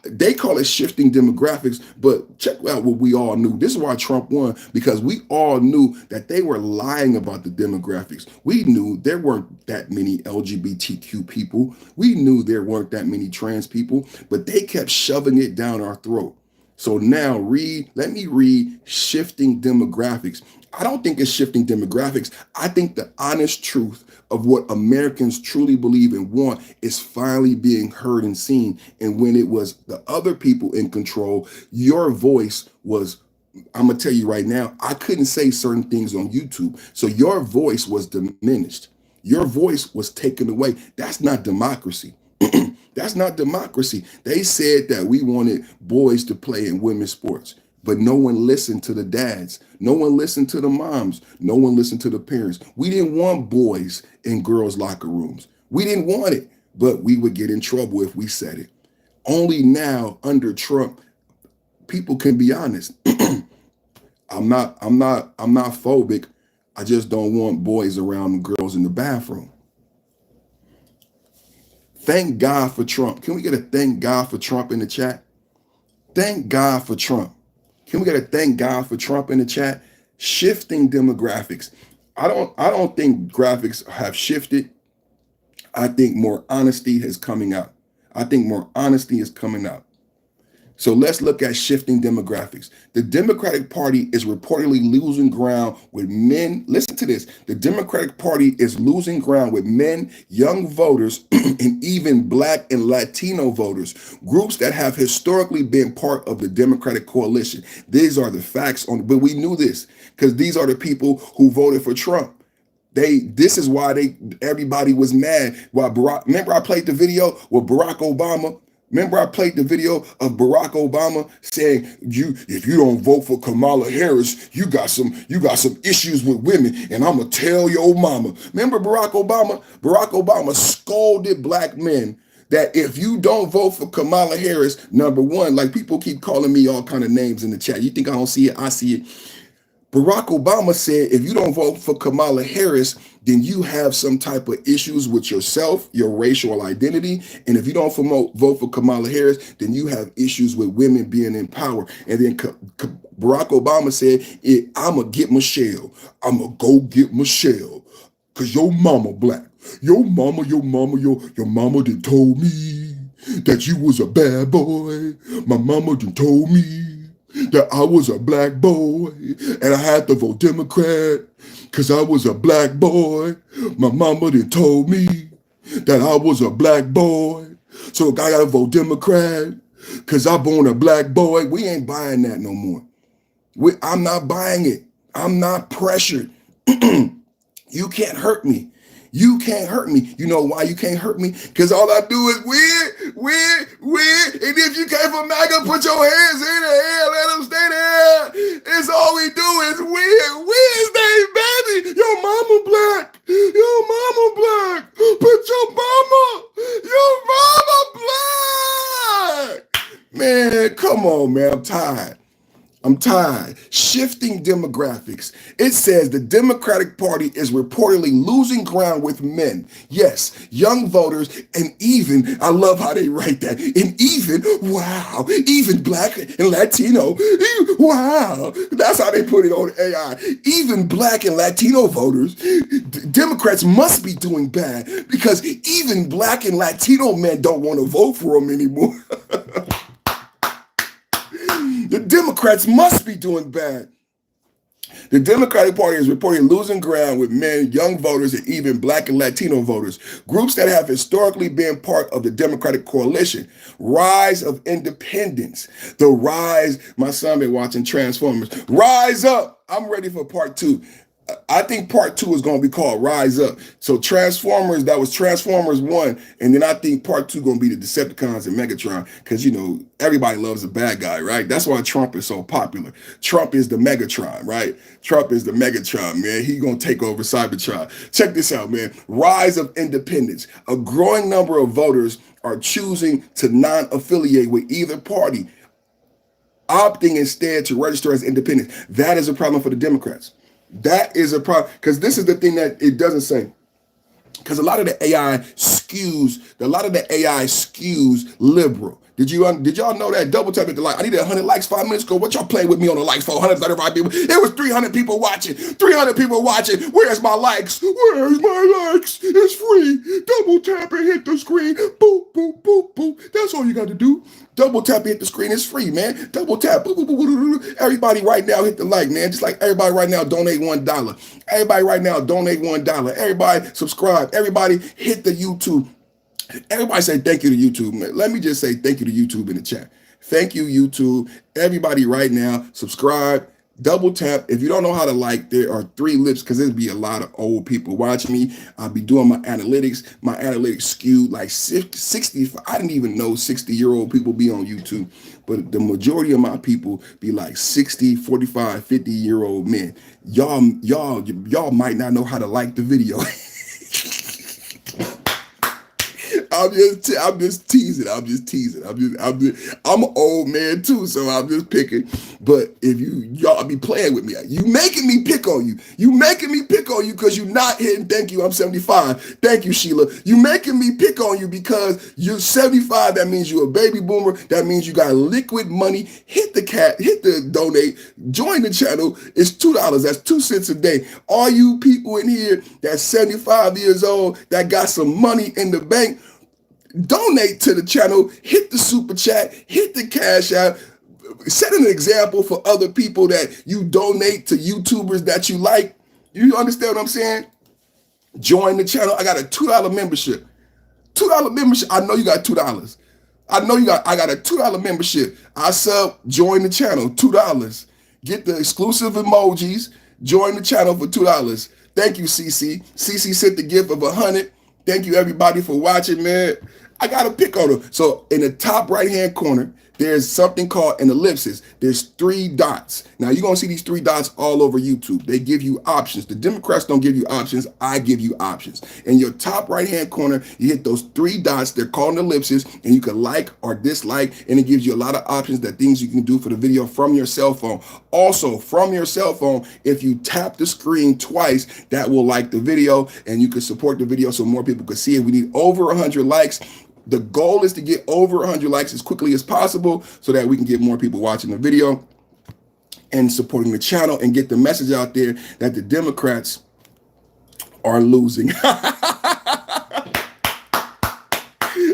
they call it shifting demographics, but check out what we all knew. This is why Trump won, because we all knew that they were lying about the demographics. We knew there weren't that many LGBTQ people. We knew there weren't that many trans people, but they kept shoving it down our throat. So now let me read shifting demographics. I don't think it's shifting demographics. I think the honest truth of what Americans truly believe and want is finally being heard and seen. And when it was the other people in control, your voice was, I'm going to tell you right now, I couldn't say certain things on YouTube. So your voice was diminished. Your voice was taken away. That's not democracy. That's not democracy. They said that we wanted boys to play in women's sports, but no one listened to the dads. No one listened to the moms. No one listened to the parents. We didn't want boys in girls' locker rooms. We didn't want it, but we would get in trouble if we said it. Only now under Trump, people can be honest. I'm not phobic. I just don't want boys around girls in the bathroom. Thank God for Trump. Can we get a thank God for Trump in the chat? Thank God for Trump. Can we get a thank God for Trump in the chat? Shifting demographics. I don't think graphics have shifted. I think more honesty is coming out. I think more honesty is coming out. So let's look at shifting demographics. The Democratic Party is reportedly losing ground with men. Listen to this. The Democratic Party is losing ground with men, young voters, and even Black and Latino voters, groups that have historically been part of the Democratic coalition. These are the facts but we knew this because these are the people who voted for Trump. This is why everybody was mad. Remember I played the video with Barack Obama? Remember I played the video of Barack Obama saying, if you don't vote for Kamala Harris, you got some issues with women, and I'm gonna tell your mama. Remember Barack Obama? Barack Obama scolded Black men that if you don't vote for Kamala Harris, number one, like people keep calling me all kind of names in the chat. You think I don't see it? I see it. Barack Obama said, if you don't vote for Kamala Harris, then you have some type of issues with yourself, your racial identity. And if you don't vote for Kamala Harris, then you have issues with women being in power. And then Barack Obama said, I'm going to get Michelle. I'm going to go get Michelle because your mama Black. Your mama done told me that you was a bad boy. My mama done told me that I was a Black boy and I had to vote Democrat because I was a Black boy. My mama done told me that I was a Black boy, so I gotta vote Democrat because I born a Black boy. We ain't buying that no more. I'm not buying it. I'm not pressured. You can't hurt me. You can't hurt me. You know why you can't hurt me? Because all I do is win. And if you came from MAGA, put your hands in the air. Let them stay there. It's all we do is win. Wednesday, baby. Your mama Black. Your mama Black. Put your mama Black. Man, come on, man. I'm tired. Shifting demographics. It says the Democratic Party is reportedly losing ground with men. Yes, young voters, and even, I love how they write that, and even Black and Latino. Wow, that's how they put it on AI. Even Black and Latino voters, Democrats must be doing bad because even Black and Latino men don't want to vote for them anymore. Democrats must be doing bad. The Democratic Party is reporting losing ground with men, young voters, and even Black and Latino voters, groups that have historically been part of the Democratic coalition. Rise of independence. The rise, my son been watching Transformers. Rise up. I'm ready for part 2. I think part 2 is going to be called Rise Up. So Transformers, that was Transformers 1. And then I think part 2 going to be the Decepticons and Megatron. Because, you know, everybody loves a bad guy, right? That's why Trump is so popular. Trump is the Megatron, right? Trump is the Megatron, man. He going to take over Cybertron. Check this out, man. Rise of independence. A growing number of voters are choosing to non-affiliate with either party, opting instead to register as independent. That is a problem for the Democrats. That is a problem, because this is the thing that it doesn't say. Because a lot of the AI skews liberal. Did y'all know that? Double tap at the like. I needed 100 likes 5 minutes ago. What y'all playing with me on the likes for 135 people? It was 300 people watching. 300 people watching. Where's my likes? Where's my likes? It's free. Double tap and hit the screen. Boop, boop, boop, boop. That's all you got to do. Double tap and hit the screen. It's free, man. Double tap. Boop, boop, boop, boop, boop. Everybody right now hit the like, man. Just like everybody right now donate $1. Everybody right now donate $1. Everybody subscribe. Everybody hit the YouTube. Everybody say thank you to YouTube, man. Let me just say thank you to YouTube in the chat. Thank you, YouTube. Everybody right now, subscribe, double tap. If you don't know how to like, there are 3 lips, because there'd be a lot of old people watching me. I'll be doing my analytics. My analytics skewed like 60. I didn't even know 60-year-old people be on YouTube. But the majority of my people be like 60, 45, 50-year-old men. Y'all might not know how to like the video. I'm just teasing. I'm an old man too, so I'm just picking. But if y'all be playing with me, you making me pick on you. You making me pick on you because you're not hitting. Thank you. I'm 75. Thank you, Sheila. You making me pick on you because you're 75. That means you're a baby boomer. That means you got liquid money. Hit the donate. Join the channel. It's $2. That's 2 cents a day. All you people in here that's 75 years old that got some money in the bank, donate to the channel, hit the super chat, hit the cash app, set an example for other people that you donate to YouTubers that you like. You understand what I'm saying? Join the channel. I got a $2 membership. $2 membership. I know you got $2. I got a $2 membership. I sub, join the channel, $2. Get the exclusive emojis, join the channel for $2. Thank you, CC. CC sent the gift of 100. Thank you, everybody, for watching, man. I got to pick on them. So in the top right-hand corner, there's something called an ellipsis. There's 3 dots. Now, you're going to see these 3 dots all over YouTube. They give you options. The Democrats don't give you options. I give you options. In your top right-hand corner, you hit those 3 dots. They're called an ellipsis, and you can like or dislike, and it gives you a lot of options, that things you can do for the video from your cell phone. Also, from your cell phone, if you tap the screen twice, that will like the video, and you can support the video so more people can see it. We need over 100 likes. The goal is to get over 100 likes as quickly as possible so that we can get more people watching the video and supporting the channel and get the message out there that the Democrats are losing.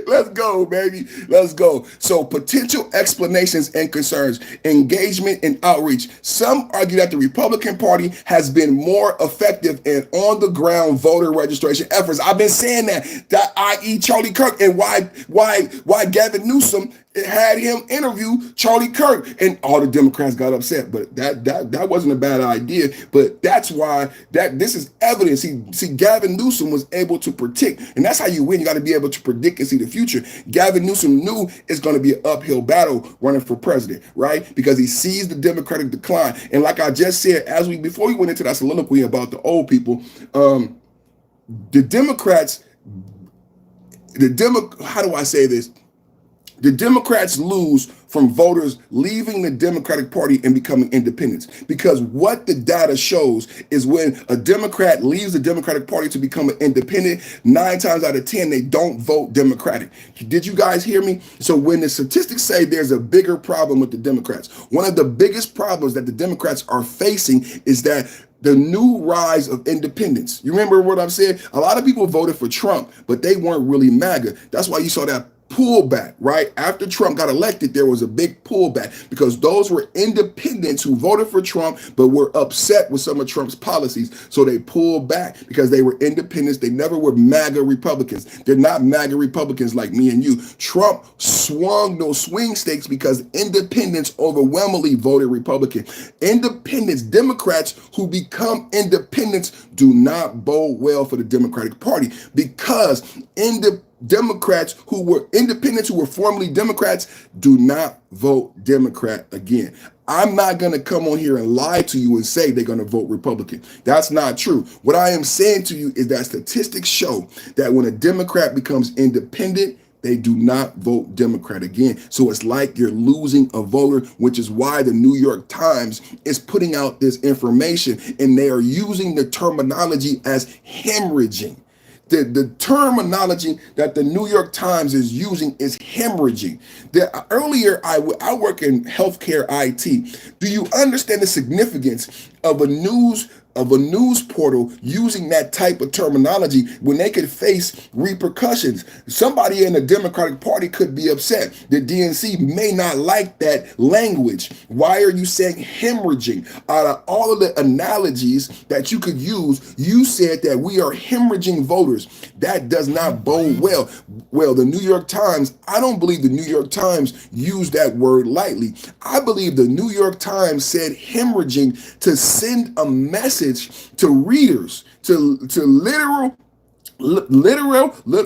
Let's go, baby. Let's go. So potential explanations and concerns, engagement and outreach. Some argue that the Republican Party has been more effective in on-the-ground voter registration efforts. I've been saying that i.e. Charlie Kirk, and why Gavin Newsom had him interview Charlie Kirk, and all the Democrats got upset. But that wasn't a bad idea. But that's why this is evidence. See, Gavin Newsom was able to predict, and that's how you win. You got to be able to predict and see the future. Gavin Newsom knew it's going to be an uphill battle running for president, right? Because he sees the Democratic decline. And like I just said, before we went into that soliloquy about the old people, the Democrats, how do I say this? The Democrats lose from voters leaving the Democratic Party and becoming independents. Because what the data shows is when a Democrat leaves the Democratic Party to become an independent, 9 times out of 10, they don't vote Democratic. Did you guys hear me? So when the statistics say there's a bigger problem with the Democrats, one of the biggest problems that the Democrats are facing is that the new rise of independence. You remember what I'm saying? A lot of people voted for Trump, but they weren't really MAGA. That's why you saw that pullback, right? After Trump got elected, there was a big pullback because those were independents who voted for Trump but were upset with some of Trump's policies. So they pulled back because they were independents. They never were MAGA Republicans. They're not MAGA Republicans like me and you. Trump swung those swing states because independents overwhelmingly voted Republican. Independents, Democrats who become independents do not bode well for the Democratic Party because Democrats who were independents, who were formerly Democrats, do not vote Democrat again. I'm not going to come on here and lie to you and say they're going to vote Republican. That's not true. What I am saying to you is that statistics show that when a Democrat becomes independent, they do not vote Democrat again. So it's like you're losing a voter, which is why the New York Times is putting out this information, and they are using the terminology as hemorrhaging. The terminology that the New York Times is using is hemorrhaging. Earlier, I work in healthcare IT. Do you understand the significance of a news portal using that type of terminology when they could face repercussions? Somebody in the Democratic Party could be upset. The DNC may not like that language. Why are you saying hemorrhaging? Out of all of the analogies that you could use, you said that we are hemorrhaging voters. That does not bode well. Well, the New York Times, I don't believe the New York Times used that word lightly. I believe the New York Times said hemorrhaging to send a message to readers, to literal,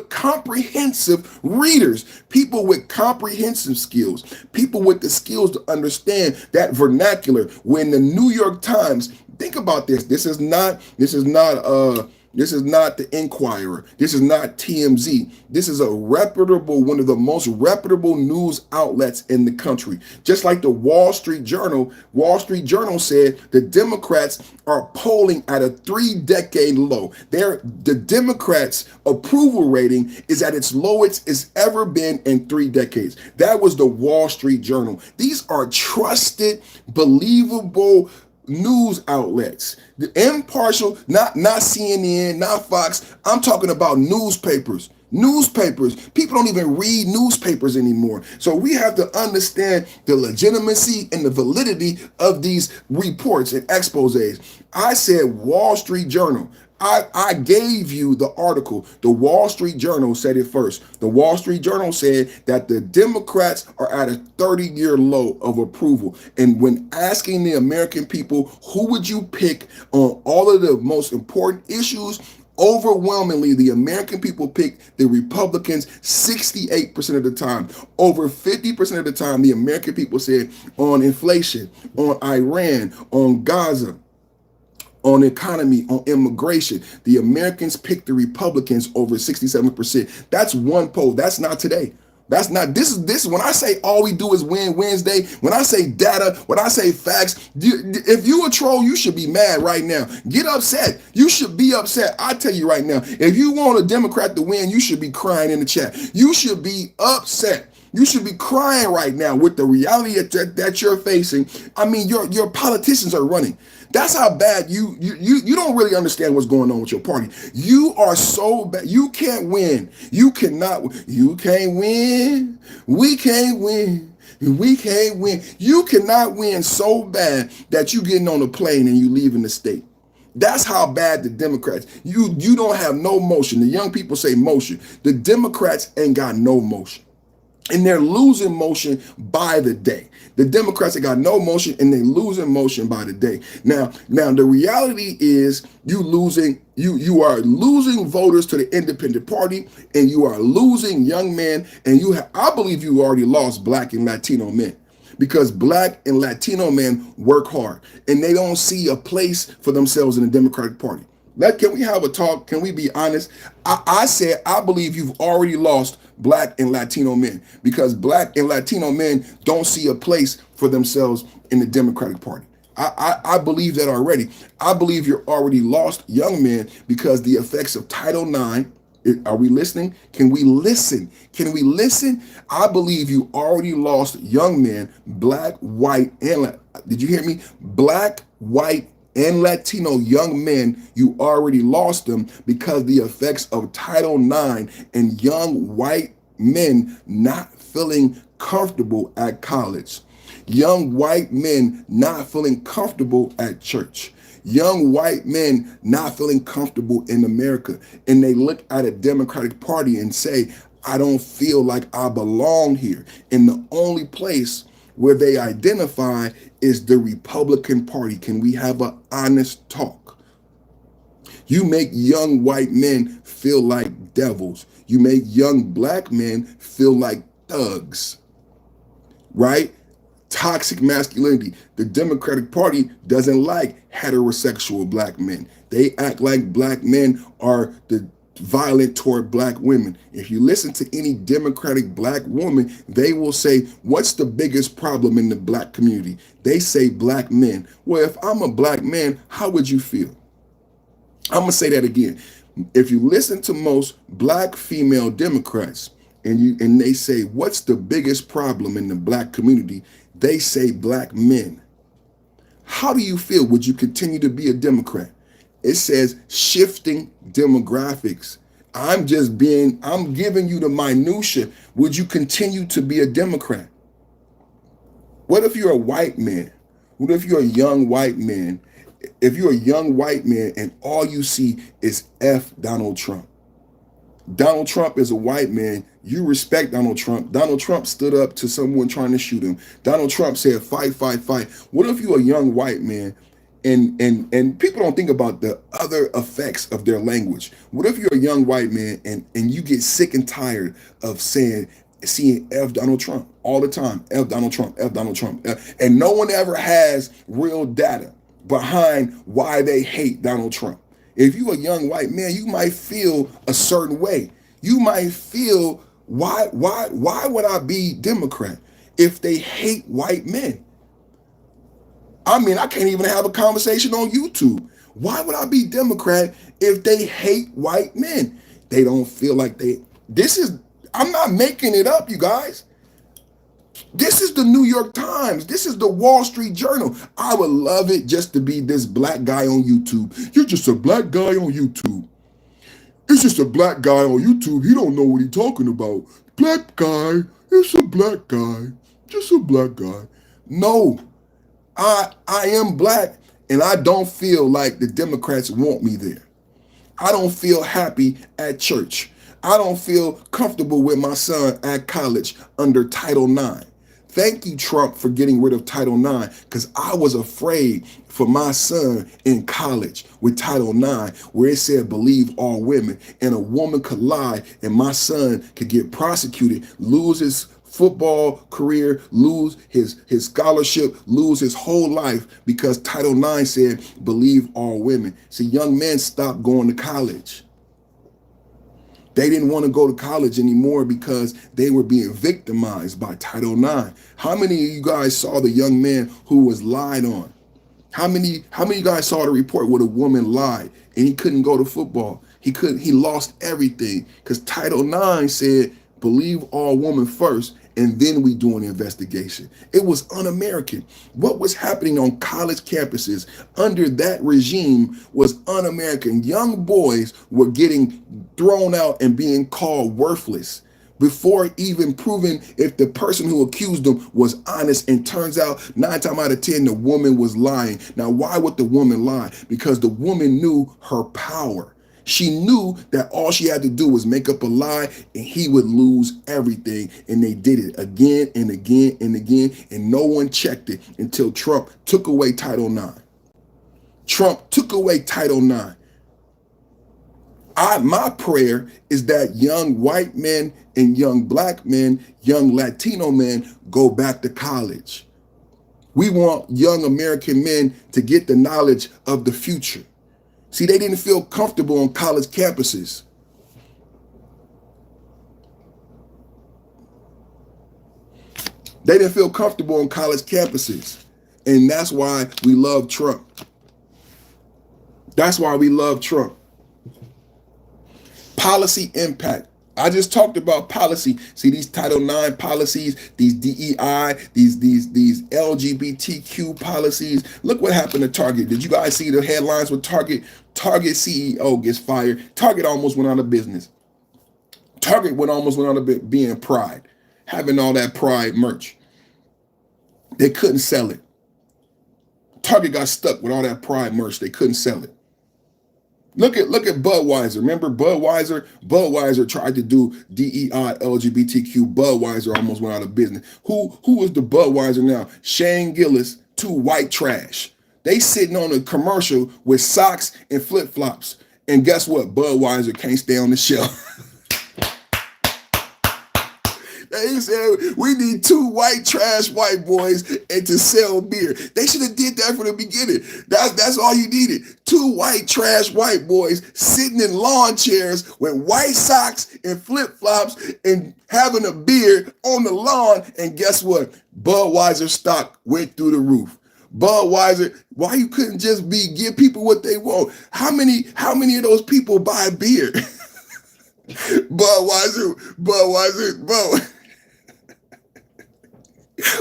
comprehensive readers, people with comprehensive skills, people with the skills to understand that vernacular. When the New York Times, think about this. This is not the Inquirer. This is not TMZ. This is one of the most reputable news outlets in the country. Just like the Wall Street Journal. Wall Street Journal said the Democrats are polling at a 3-decade low. The Democrats' approval rating is at its lowest it's ever been in 3 decades. That was the Wall Street Journal. These are trusted, believable news outlets. The impartial, not CNN, not Fox. I'm talking about newspapers. People don't even read newspapers anymore. So we have to understand the legitimacy and the validity of these reports and exposés. I said Wall Street Journal. I gave you the article. The Wall Street Journal said it first. The Wall Street Journal said that the Democrats are at a 30-year low of approval. And when asking the American people, who would you pick on all of the most important issues, overwhelmingly, the American people picked the Republicans 68% of the time. Over 50% of the time, the American people said on inflation, on Iran, on Gaza, on economy, on immigration, the Americans picked the Republicans over 67%. That's one poll. That's not today. That's not, this is when I say all we do is win Wednesday, when I say data, when I say facts, if you a troll, you should be mad right now. Get upset. You should be upset. I tell you right now, if you want a Democrat to win, you should be crying in the chat. You should be upset. You should be crying right now with the reality that you're facing. I mean, your politicians are running. That's how bad you don't really understand what's going on with your party. You are so bad. You can't win. You cannot. You can't win. We can't win. We can't win. You cannot win so bad that you getting on a plane and you leaving the state. That's how bad the Democrats. You don't have no motion. The young people say motion. The Democrats ain't got no motion. And they're losing motion by the day. The Democrats have got no motion and they losing motion by the day. Now the reality is you are losing voters to the independent party, and you are losing young men, and I believe you already lost Black and Latino men. Because Black and Latino men work hard and they don't see a place for themselves in the Democratic Party. Can we have a talk? Can we be honest? I said, I believe you've already lost Black and Latino men because Black and Latino men don't see a place for themselves in the Democratic Party. I believe that already. I believe you're already lost young men because the effects of Title IX. Are we listening? Can we listen? Can we listen? I believe you already lost young men, Black, white, and did you hear me? Black, white, and Latino young men, you already lost them because the effects of Title IX and young white men not feeling comfortable at college. Young white men not feeling comfortable at church. Young white men not feeling comfortable in America. And they look at a Democratic Party and say, I don't feel like I belong here. And the only place where they identify is the Republican Party. Can we have an honest talk? You make young white men feel like devils. You make young black men feel like thugs, right? Toxic masculinity. The Democratic Party doesn't like heterosexual black men. They act like black men are the violent toward black women. If you listen to any Democratic black woman, they will say, what's the biggest problem in the black community? They say black men. Well, if I'm a black man, how would you feel? I'm going to say that again. If you listen to most black female Democrats and they say, what's the biggest problem in the black community? They say black men. How do you feel? Would you continue to be a Democrat? It says shifting demographics. I'm giving you the minutia. Would you continue to be a Democrat? What if you're a white man? What if you're a young white man? If you're a young white man and all you see is F Donald Trump. Donald Trump is a white man. You respect Donald Trump. Donald Trump stood up to someone trying to shoot him. Donald Trump said, fight, fight, fight. What if you're a young white man and people don't think about the other effects of their language? What if you're a young white man and you get sick and tired of seeing F Donald Trump all the time? F Donald Trump, F Donald Trump. And no one ever has real data behind why they hate Donald Trump. If you're a young white man, you might feel a certain way. You might feel, why would I be Democrat if they hate white men? I mean, I can't even have a conversation on YouTube. Why would I be Democrat if they hate white men? They don't feel like I'm not making it up, you guys. This is the New York Times. This is the Wall Street Journal. I would love it just to be this black guy on YouTube. You're just a black guy on YouTube. It's just a black guy on YouTube. He don't know what he's talking about. Black guy. It's a black guy. Just a black guy. No, I am black, and I don't feel like the Democrats want me there. I don't feel happy at church. I don't feel comfortable with my son at college under Title IX. Thank you, Trump, for getting rid of Title IX, because I was afraid for my son in college with Title IX, where it said believe all women, and a woman could lie and my son could get prosecuted, lose his football career, lose his scholarship, lose his whole life because Title IX said believe all women. See, young men stopped going to college. They didn't want to go to college anymore because they were being victimized by Title IX. How many of you guys saw the young man who was lied on? How many of you guys saw the report where the woman lied and he couldn't go to football? He lost everything because Title IX said believe all women first, and then we do an investigation. It was un-American. What was happening on college campuses under that regime was un-American. Young boys were getting thrown out and being called worthless before even proving if the person who accused them was honest. And turns out 9 times out of 10, the woman was lying. Now, why would the woman lie? Because the woman knew her power. She knew that all she had to do was make up a lie and he would lose everything. And they did it again and again and again. And no one checked it until Trump took away Title IX. Trump took away Title IX. My prayer is that young white men and young black men, young Latino men go back to college. We want young American men to get the knowledge of the future. See, they didn't feel comfortable on college campuses. They didn't feel comfortable on college campuses. And that's why we love Trump. That's why we love Trump. Policy impact. I just talked about policy. See, these Title IX policies, these DEI, these LGBTQ policies. Look what happened to Target. Did you guys see the headlines with Target? Target CEO gets fired. Target almost went out of business. Target almost went out of it being Pride, having all that Pride merch. They couldn't sell it. Target got stuck with all that Pride merch. They couldn't sell it. Look at Budweiser. Remember Budweiser? Budweiser tried to do DEI LGBTQ. Budweiser almost went out of business. Who is the Budweiser now? Shane Gillis, two white trash. They sitting on a commercial with socks and flip flops. And guess what? Budweiser can't stay on the shelf. They said we need two white trash white boys and to sell beer. They should have did that from the beginning. That's all you needed. Two white trash white boys sitting in lawn chairs with white socks and flip-flops and having a beer on the lawn. And guess what? Budweiser stock went through the roof. Budweiser, why you couldn't just give people what they want? How many of those people buy beer? Budweiser.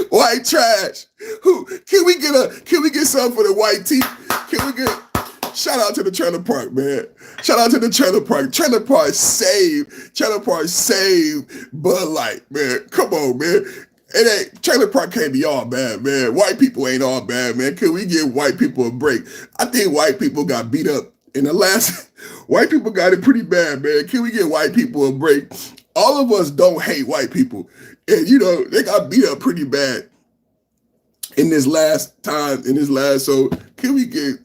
White trash. Who can we get something for the white teeth? Can we get shout out to the trailer park, man. Shout out to the trailer park. Trailer park saved Bud Light, man. Come on, man. It ain't trailer park can't be all bad, man. White people ain't all bad, man. Can we give white people a break? I think white people got beat up in the last white people got it pretty bad, man. Can we get white people a break? All of us don't hate white people. And, they got beat up pretty bad in this last, so can we get,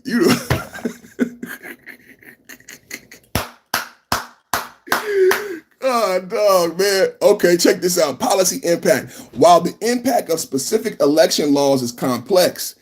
oh, dog, man. Okay, check this out. Policy impact. While the impact of specific election laws is complex,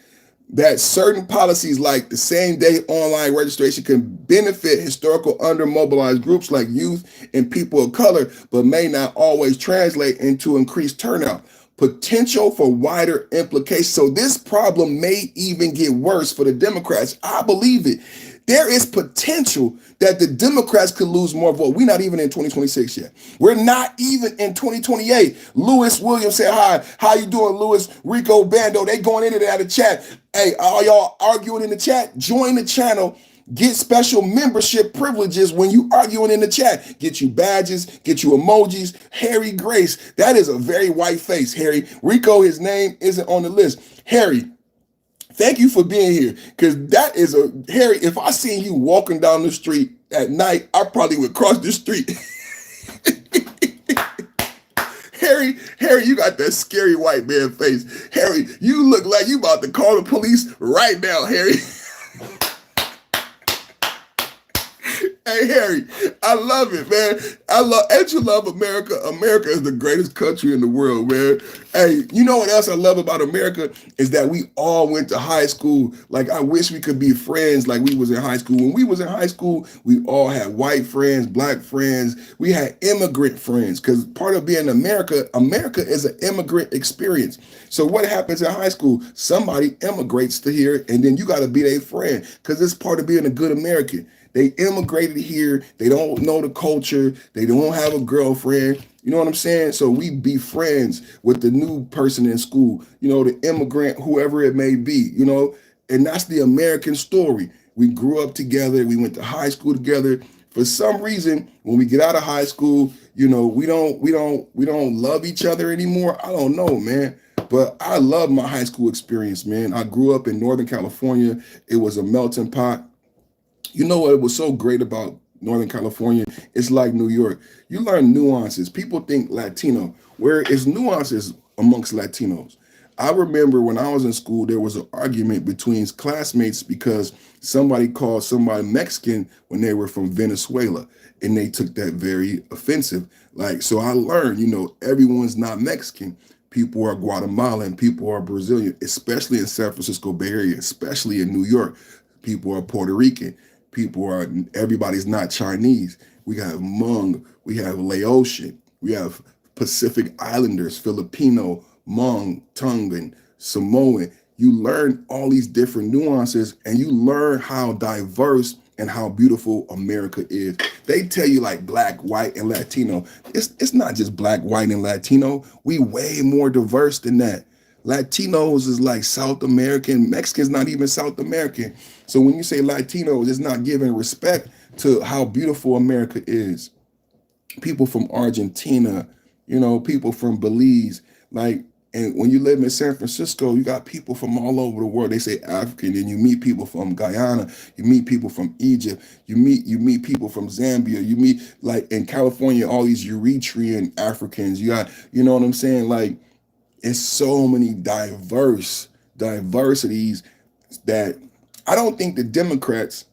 that certain policies like the same-day online registration can benefit historical undermobilized groups like youth and people of color, but may not always translate into increased turnout. Potential for wider implications. So this problem may even get worse for the Democrats. I believe it. There is potential that the Democrats could lose more votes. We're not even in 2026 yet. We're not even in 2028. Lewis Williams said hi. How you doing, Lewis? Rico Bando, they going into that chat. Hey, are y'all arguing in the chat? Join the channel. Get special membership privileges when you arguing in the chat. Get you badges, get you emojis. Harry Grace, that is a very white face, Harry. Rico, his name isn't on the list. Harry, thank you for being here, because that is Harry, if I seen you walking down the street at night, I probably would cross the street. Harry, you got that scary white man face. Harry, you look like you about to call the police right now, Harry. Hey, Harry, I love it, man. And you love America. America is the greatest country in the world, man. Hey, you know what else I love about America is that we all went to high school. Like, I wish we could be friends like we was in high school. When we was in high school, we all had white friends, black friends. We had immigrant friends, because part of being America is an immigrant experience. So what happens in high school? Somebody immigrates to here, and then you got to be their friend, because it's part of being a good American. They immigrated here. They don't know the culture. They don't have a girlfriend. You know what I'm saying? So we be friends with the new person in school, the immigrant, whoever it may be, and that's the American story. We grew up together. We went to high school together. For some reason, when we get out of high school, we don't love each other anymore. I don't know, man. But I love my high school experience, man. I grew up in Northern California. It was a melting pot. You know what was so great about Northern California? It's like New York. You learn nuances. People think Latino, where it's nuances amongst Latinos. I remember when I was in school, there was an argument between classmates because somebody called somebody Mexican when they were from Venezuela, and they took that very offensive. So I learned, everyone's not Mexican. People are Guatemalan, people are Brazilian, especially in San Francisco Bay Area, especially in New York. People are Puerto Rican. Everybody's not Chinese. We have Hmong, we have Laotian, we have Pacific Islanders, Filipino, Hmong, Tongan, Samoan. You learn all these different nuances, and you learn how diverse and how beautiful America is. They tell you like black, white, and Latino. It's not just black, white, and Latino. We way more diverse than that. Latinos is like South American. Mexicans not even South American. So when you say Latinos, it's not giving respect to how beautiful America is. people from Argentina, people from Belize. Like, and when you live in San Francisco, you got people from all over the world. They say African, and you meet people from Guyana, you meet people from Egypt, you meet people from Zambia, you meet, like, in California, all these Eritrean Africans. You got, you know what I'm saying? Like, it's so many diversities that I don't think the Democrats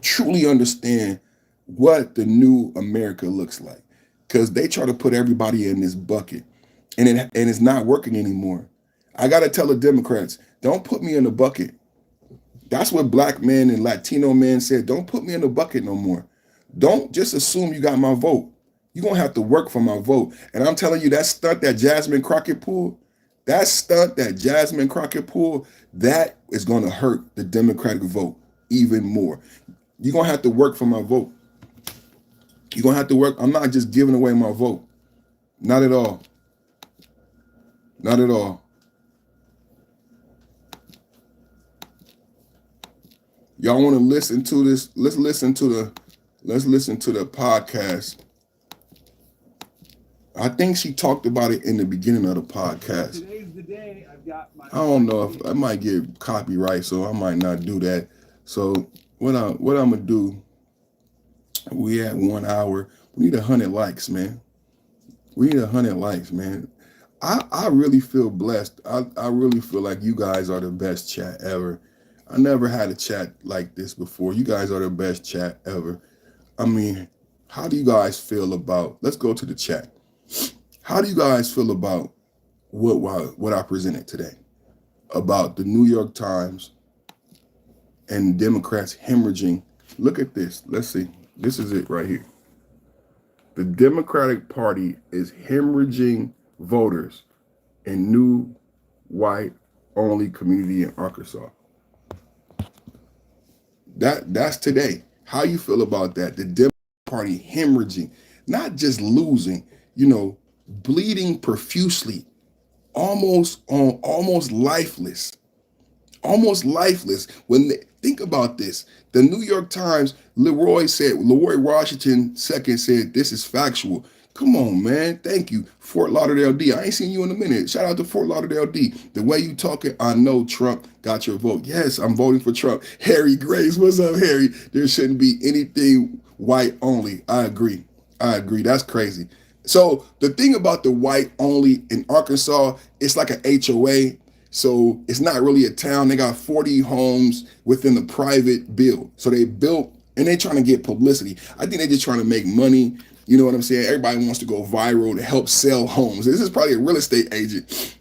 truly understand what the new America looks like, because they try to put everybody in this bucket, and it's not working anymore. I gotta tell the Democrats, don't put me in the bucket. That's what black men and Latino men said. Don't put me in the bucket no more. Don't just assume you got my vote. You're gonna have to work for my vote. And I'm telling you, that stunt that Jasmine Crockett pulled, that is gonna hurt the Democratic vote even more. You're gonna have to work for my vote. You're gonna have to work. I'm not just giving away my vote. Not at all. Not at all. Y'all want to listen to this? Let's listen to the podcast. I think she talked about it in the beginning of the podcast. Today's the day. I've got my. I don't know if I might get copyright, so I might not do that. So what I'm gonna do? We at 1 hour. We need 100 likes, man. We need 100 likes, man. I really feel blessed. I really feel like you guys are the best chat ever. I never had a chat like this before. You guys are the best chat ever. I mean, how do you guys feel about, let's go to the chat. How do you guys feel about what I presented today? About the New York Times and Democrats hemorrhaging. Look at this. Let's see. This is it right here. The Democratic Party is hemorrhaging voters in new white-only community in Arkansas. That's today. How you feel about that? The Democratic Party hemorrhaging, not just losing, bleeding profusely, almost lifeless. Almost lifeless. Think about this. The New York Times, Leroy Washington II said, this is factual. Come on, man. Thank you. Fort Lauderdale D. I ain't seen you in a minute. Shout out to Fort Lauderdale D. The way you talking, I know Trump got your vote. Yes, I'm voting for Trump. Harry Grace, what's up, Harry? There shouldn't be anything white only. I agree. That's crazy. So the thing about the white only in Arkansas, it's like an HOA. So it's not really a town. They got 40 homes within the private build. So they built, and they're trying to get publicity. I think they're just trying to make money. You know what I'm saying? Everybody wants to go viral to help sell homes. This is probably a real estate agent,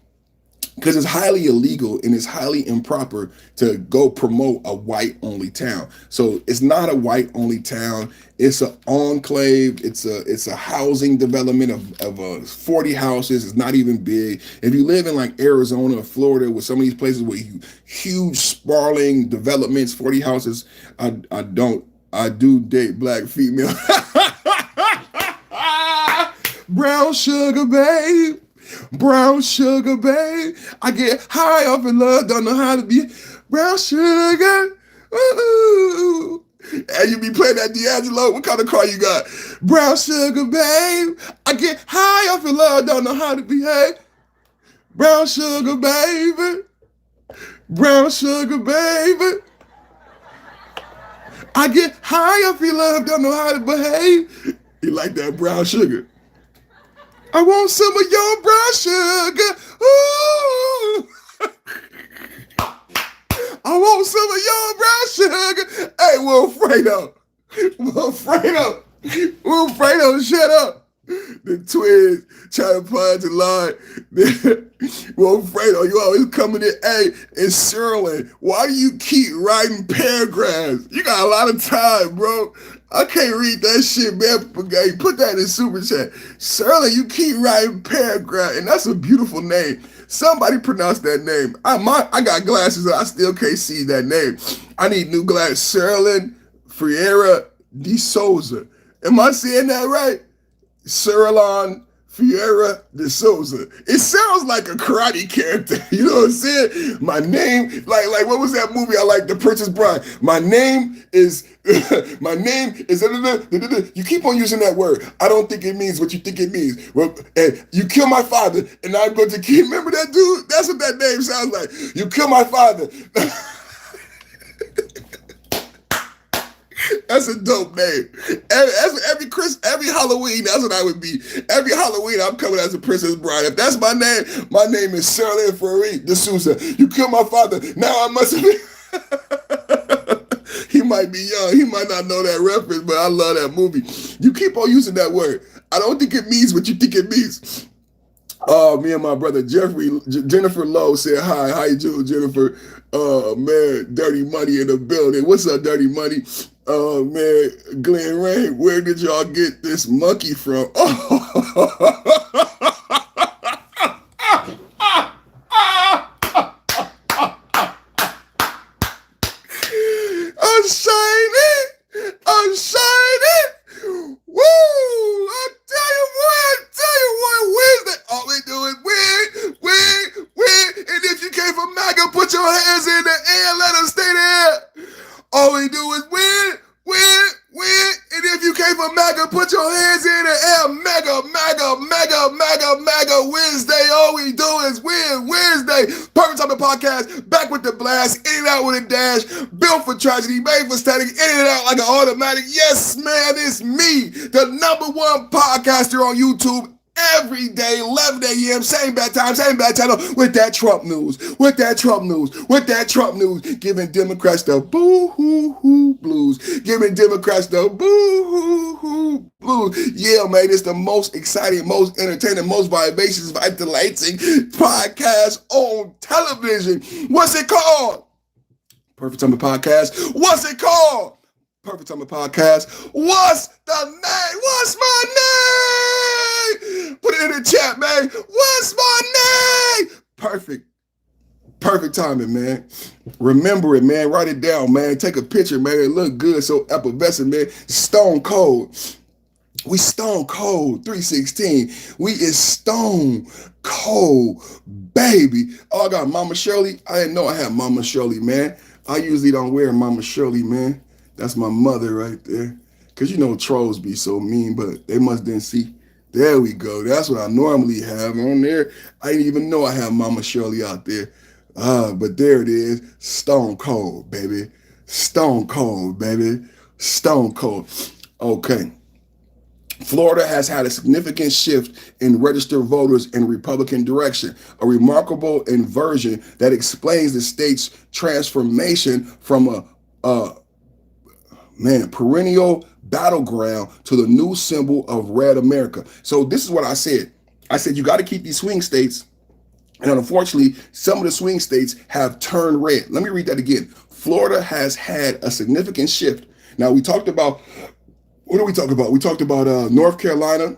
because it's highly illegal and it's highly improper to go promote a white-only town. So it's not a white-only town. It's an enclave. It's a housing development of 40 houses. It's not even big. If you live in like Arizona or Florida, with some of these places with huge sprawling developments, 40 houses, I do date black female. Brown sugar, babe. Brown sugar, babe. I get high off in love, don't know how to be. Brown sugar. Ooh. And you be playing that D'Angelo. What kind of car you got? Brown sugar, babe. I get high off in love, don't know how to behave. Brown sugar, baby. Brown sugar, baby. I get high off in love, don't know how to behave. You like that brown sugar? I want some of your brown sugar. Ooh. I want some of your brown sugar. Hey, Wilfredo, shut up. The twins trying to punch a line. Wilfredo, you always coming in. Hey, and Sherlin, why do you keep writing paragraphs? You got a lot of time, bro. I can't read that shit, man. Put that in super chat. Sherlin, you keep writing paragraphs, and that's a beautiful name. Somebody pronounce that name. I got glasses, I still can't see that name. I need new glasses. Sherlin Freire de Souza. Am I saying that right? Sherlin Fiera de Souza. It sounds like a karate character. You know what I'm saying? My name, like what was that movie I like, The Princess Bride? My name is, my name is, you keep on using that word. I don't think it means what you think it means. Well, and you kill my father, and I'm going to keep, remember that dude? That's what that name sounds like. You kill my father. That's a dope name. Every Halloween, that's what I would be. Every Halloween, I'm coming as a Princess Bride. If that's my name is Shirley Ferry de Souza. You killed my father. Now I must be. He might be young. He might not know that reference, but I love that movie. You keep on using that word. I don't think it means what you think it means. Me and my brother Jennifer Lowe said hi. How you doing, Jennifer? Man, Dirty Money in the building. What's up, Dirty Money? Man, Glenn Rain, where did y'all get this monkey from? I'm shining. Woo! I tell you what, Wednesday. All we do is win. And if you came from MAGA, put your hands in the air, let them stay there. All we do is win. And if you came from MAGA, put your hands in the air. MAGA Wednesday. All we do is win Wednesday. Perfect Time Podcast. Back with the blast. In and out with a dash. Built for tragedy. Made for static. In and out like an automatic. Yes, man. It's me. The #1 podcaster on YouTube. Every day, 11 a.m., same bad time, same bad channel, with that Trump news, giving Democrats the boo-hoo-hoo blues, Yeah, man, it's the most exciting, most entertaining, most vivacious, vitalizing podcast on television. What's it called? Perfect Time Podcast. What's it called? Perfect Time Podcast. What's the name? What's my name? Put it in the chat, man. What's my name? Perfect timing, man. Remember it, man. Write it down, man. Take a picture, man. It look good, so effervescent, man. Stone cold. We stone cold 316. We is stone cold, baby. Oh, I got Mama Shirley. I didn't know I had Mama Shirley, man. I usually don't wear Mama Shirley, man. That's my mother right there. Because, you know, trolls be so mean, but they must didn't see. There we go. That's what I normally have on there. I didn't even know I had Mama Shirley out there. But there it is. Stone cold, baby. Stone cold, baby. Stone cold. Okay. Florida has had a significant shift in registered voters in Republican direction, a remarkable inversion that explains the state's transformation from a perennial battleground to the new symbol of red America. So this is what I said. I said, you got to keep these swing states. And unfortunately, some of the swing states have turned red. Let me read that again. Florida has had a significant shift. Now, we talked about, what did we talk about? We talked about North Carolina.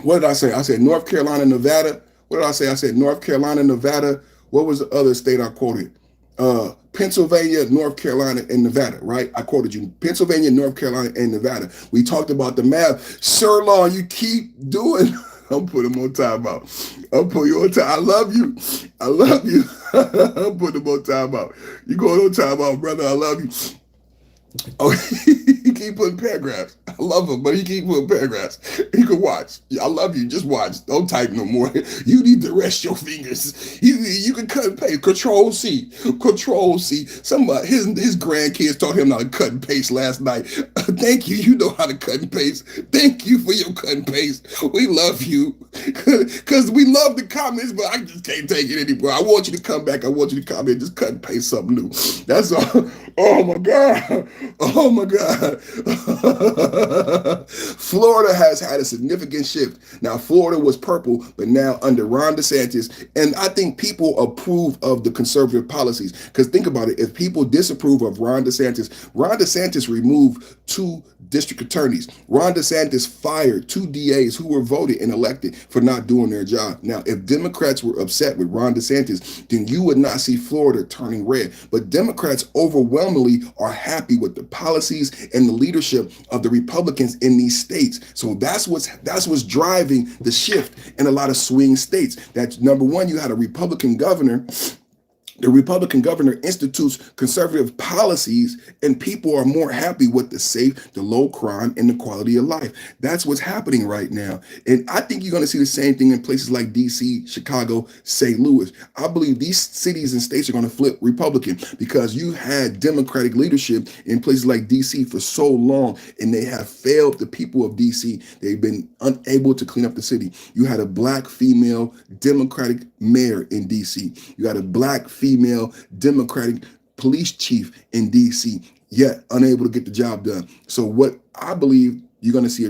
What did I say? I said North Carolina, Nevada. What did I say? I said North Carolina, Nevada. What was the other state I quoted? Pennsylvania, North Carolina, and Nevada, right? I quoted you. Pennsylvania, North Carolina, and Nevada. We talked about the map. Sir Law, you keep doing. I'm putting him on timeout. I'll put you on time. I love you. I'm putting him on timeout. You going on timeout, brother. I love you. Oh, he keep putting paragraphs. I love him, but he keep putting paragraphs. You can watch. I love you. Just watch. Don't type no more. You need to rest your fingers. You can cut and paste. Control C. Somebody, his grandkids taught him how to cut and paste last night. Thank you. You know how to cut and paste. Thank you for your cut and paste. We love you. Because we love the comments, but I just can't take it anymore. I want you to come back. I want you to come in. Just cut and paste something new. That's all. Oh, my God. Oh, my God. Florida has had a significant shift. Now, Florida was purple, but now under Ron DeSantis. And I think people approve of the conservative policies. Because think about it. If people disapprove of Ron DeSantis removed 2 district attorneys. Ron DeSantis fired 2 DAs who were voted and elected for not doing their job. Now, if Democrats were upset with Ron DeSantis, then you would not see Florida turning red. But Democrats overwhelmingly overwhelmingly are happy with the policies and the leadership of the Republicans in these states. So that's what's driving the shift in a lot of swing states. That number one, you had a Republican governor. The Republican governor institutes conservative policies, and people are more happy with the safe, the low crime, and the quality of life. That's what's happening right now. And I think you're going to see the same thing in places like DC, Chicago, St. Louis. I believe these cities and states are going to flip Republican because you had Democratic leadership in places like DC for so long, and they have failed the people of DC. They've been unable to clean up the city. You had a black female Democratic mayor in DC. You had a black female Democratic police chief in DC, yet unable to get the job done. So what I believe you're going to see I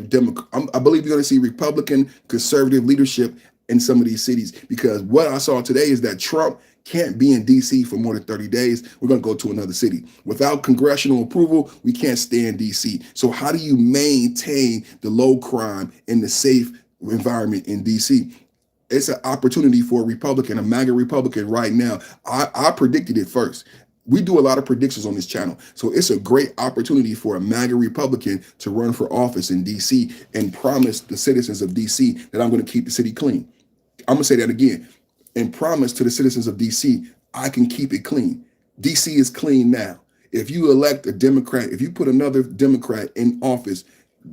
believe you're going to see Republican conservative leadership in some of these cities, because what I saw today is that Trump can't be in DC for more than 30 days. We're going to go to another city. Without congressional approval, we can't stay in DC. So how do you maintain the low crime and the safe environment in DC? It's an opportunity for a Republican, a MAGA Republican right now. I predicted it first. We do a lot of predictions on this channel. So it's a great opportunity for a MAGA Republican to run for office in DC and promise the citizens of DC that I'm going to keep the city clean. I'm going to say that again. And promise to the citizens of DC, I can keep it clean. DC is clean now. If you elect a Democrat, if you put another Democrat in office,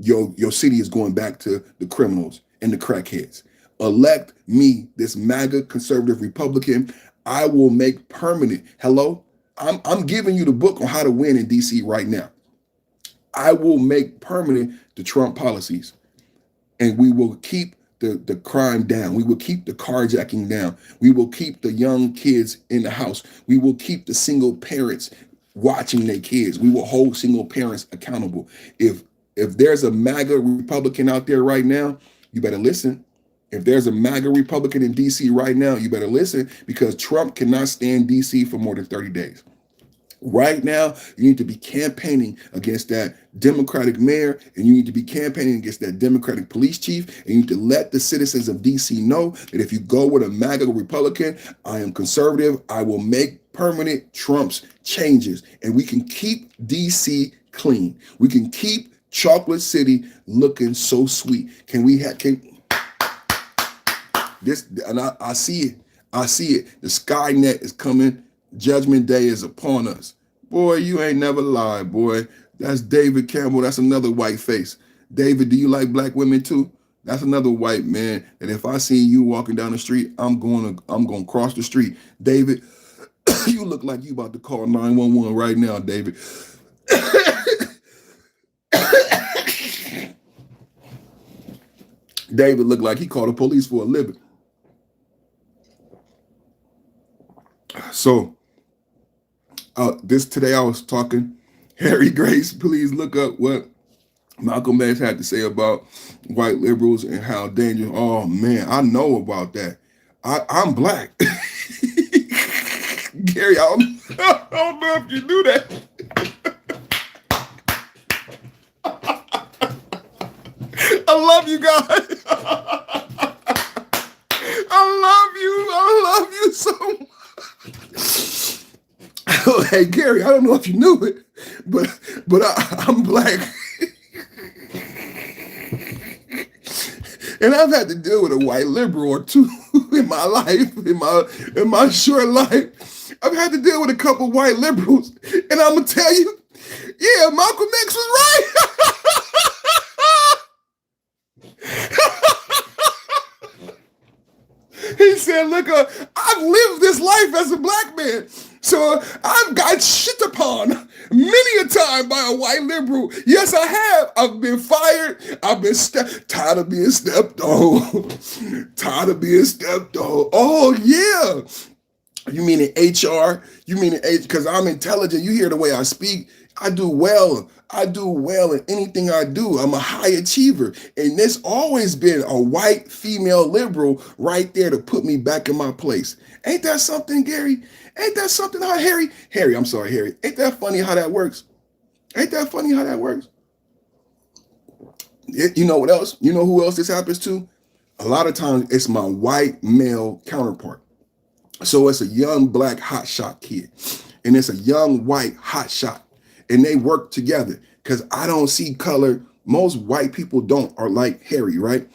your city is going back to the criminals and the crackheads. Elect me, this MAGA conservative Republican. I will make permanent. Hello? I'm giving you the book on how to win in DC right now. I will make permanent the Trump policies, and we will keep the crime down. We will keep the carjacking down. We will keep the young kids in the house. We will keep the single parents watching their kids. We will hold single parents accountable. If there's a MAGA Republican out there right now, you better listen. If there's a MAGA Republican in DC right now, you better listen, because Trump cannot stay in DC for more than 30 days. Right now, you need to be campaigning against that Democratic mayor, and you need to be campaigning against that Democratic police chief, and you need to let the citizens of DC know that if you go with a MAGA Republican, I am conservative, I will make permanent Trump's changes, and we can keep DC clean. We can keep Chocolate City looking so sweet. This, and I see it. I see it. The Skynet is coming. Judgment Day is upon us. Boy, you ain't never lied, boy. That's David Campbell. That's another white face. David, do you like black women too? That's another white man. And if I see you walking down the street, I'm going to cross the street. David, you look like you about to call 911 right now, David. David looked like he called the police for a living. So today I was talking, Harry Grace, please look up what Malcolm X had to say about white liberals and how dangerous. Oh man, I know about that. I'm black. Gary, I don't know if you knew that. I love you guys. I love you so much. Hey Gary, I don't know if you knew it, but I'm black, and I've had to deal with a white liberal or two in my life, in my short life. I've had to deal with a couple white liberals, and I'm gonna tell you, yeah, Malcolm X was right. He said, look, I've lived this life as a black man, so I've got shit upon many a time by a white liberal. Yes, I have. I've been fired. I've been tired of being stepped on. Tired of being stepped on. Oh, yeah. You mean in HR? You mean in H? Because I'm intelligent. You hear the way I speak. I do well. I do well in anything I do. I'm a high achiever. And there's always been a white female liberal right there to put me back in my place. Ain't that something, Gary? Ain't that something how Harry? I'm sorry, Harry. Ain't that funny how that works? Ain't that funny how that works? You know what else? You know who else this happens to? A lot of times it's my white male counterpart. So it's a young black hotshot kid. and it's a young white hotshot, and they work together. Because I don't see color. Most white people don't are like Harry, right?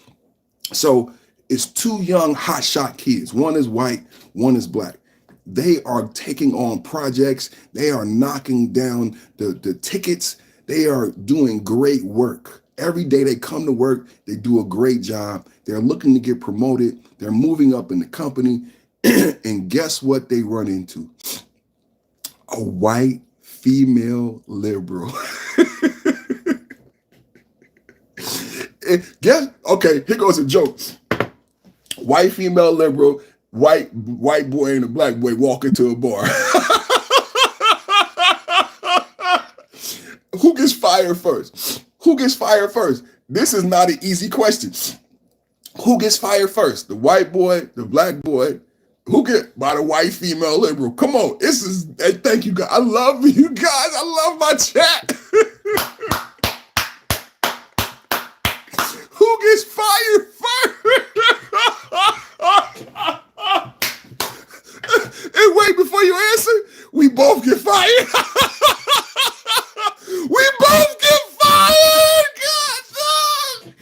So it's two young hotshot kids. One is white, one is black. They are taking on projects. They are knocking down the tickets. They are doing great work. Every day they come to work, they do a great job. They're looking to get promoted. They're moving up in the company. And guess what they run into? A white female liberal. Okay, here goes a joke. White female liberal, white boy and a black boy walk into a bar. Who gets fired first? Who gets fired first? This is not an easy question. Who gets fired first? The white boy, the black boy? Who get by the white female liberal? Come on, this is. Hey, thank you guys. I love you guys. I love my chat. Who gets fired first? And wait, before you answer, we both get fired. We both get fired. God,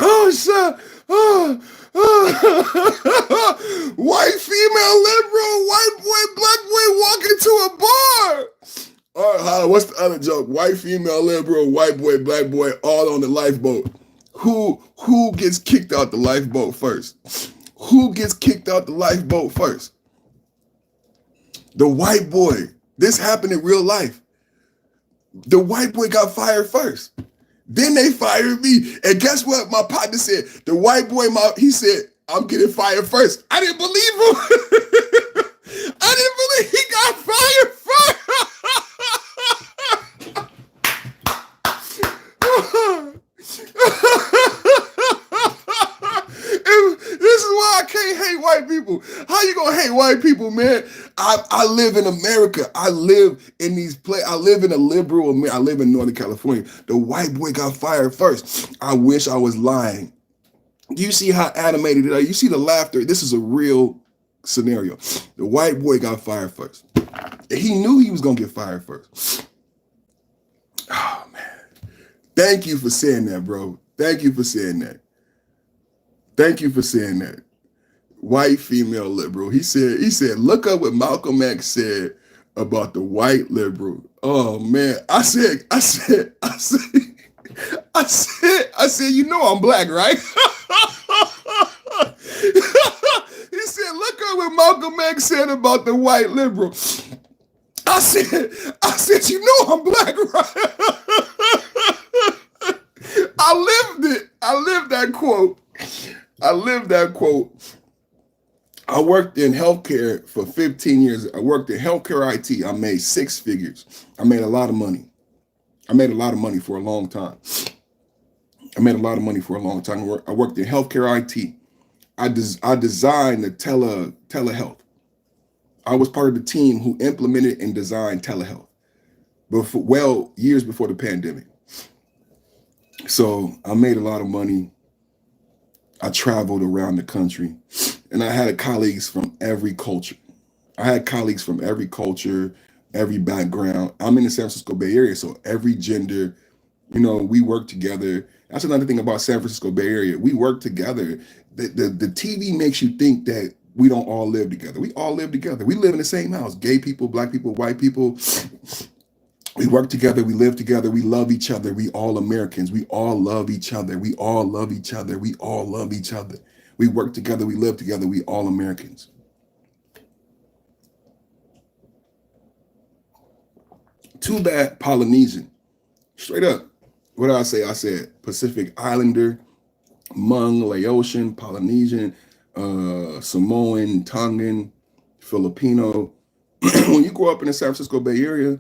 oh shit. White female liberal, white boy, black boy walk into a bar. All right, what's the other joke? White female liberal, white boy, black boy, all on the lifeboat. Who gets kicked out the lifeboat first? Who gets kicked out the lifeboat first? The white boy. This happened in real life. The white boy got fired first. Then they fired me. And guess what my partner said? The white boy, he said, I'm getting fired first. I didn't believe him. I didn't believe he got fired first. This is why I can't hate white people. How you gonna hate white people, man? I live in America. I live in I live in a liberal America. I live in Northern California. The white boy got fired first. I wish I was lying. You see how animated it is? You see the laughter? This is a real scenario. The white boy got fired first. He knew he was gonna get fired first. Oh man. Thank you for saying that, bro. Thank you for saying that. Thank you for saying that. White female liberal. He said, look up what Malcolm X said about the white liberal. Oh man. I said, you know I'm black, right? He said, look up what Malcolm X said about the white liberal. I said, you know I'm black, right? I lived it. I lived that quote. I worked in healthcare for 15 years. I worked in healthcare IT. I made six figures. I made a lot of money. I made a lot of money for a long time. I worked in healthcare IT. I designed the telehealth. I was part of the team who implemented and designed telehealth years before the pandemic. So I made a lot of money. I traveled around the country, and I had colleagues from every culture. Every background. I'm in the San Francisco Bay Area, so every gender, we work together. That's another thing about San Francisco Bay Area. We work together. The TV makes you think that we don't all live together. We all live together. We live in the same house. Gay people, black people, white people. We work together, we live together, we love each other. We all Americans. We all love each other. We all love each other. We all love each other. We work together, we live together. We all Americans. Too bad Polynesian. Straight up. What did I say? I said Pacific Islander, Hmong, Laotian, Polynesian, Samoan, Tongan, Filipino. When you grow up in the San Francisco Bay Area,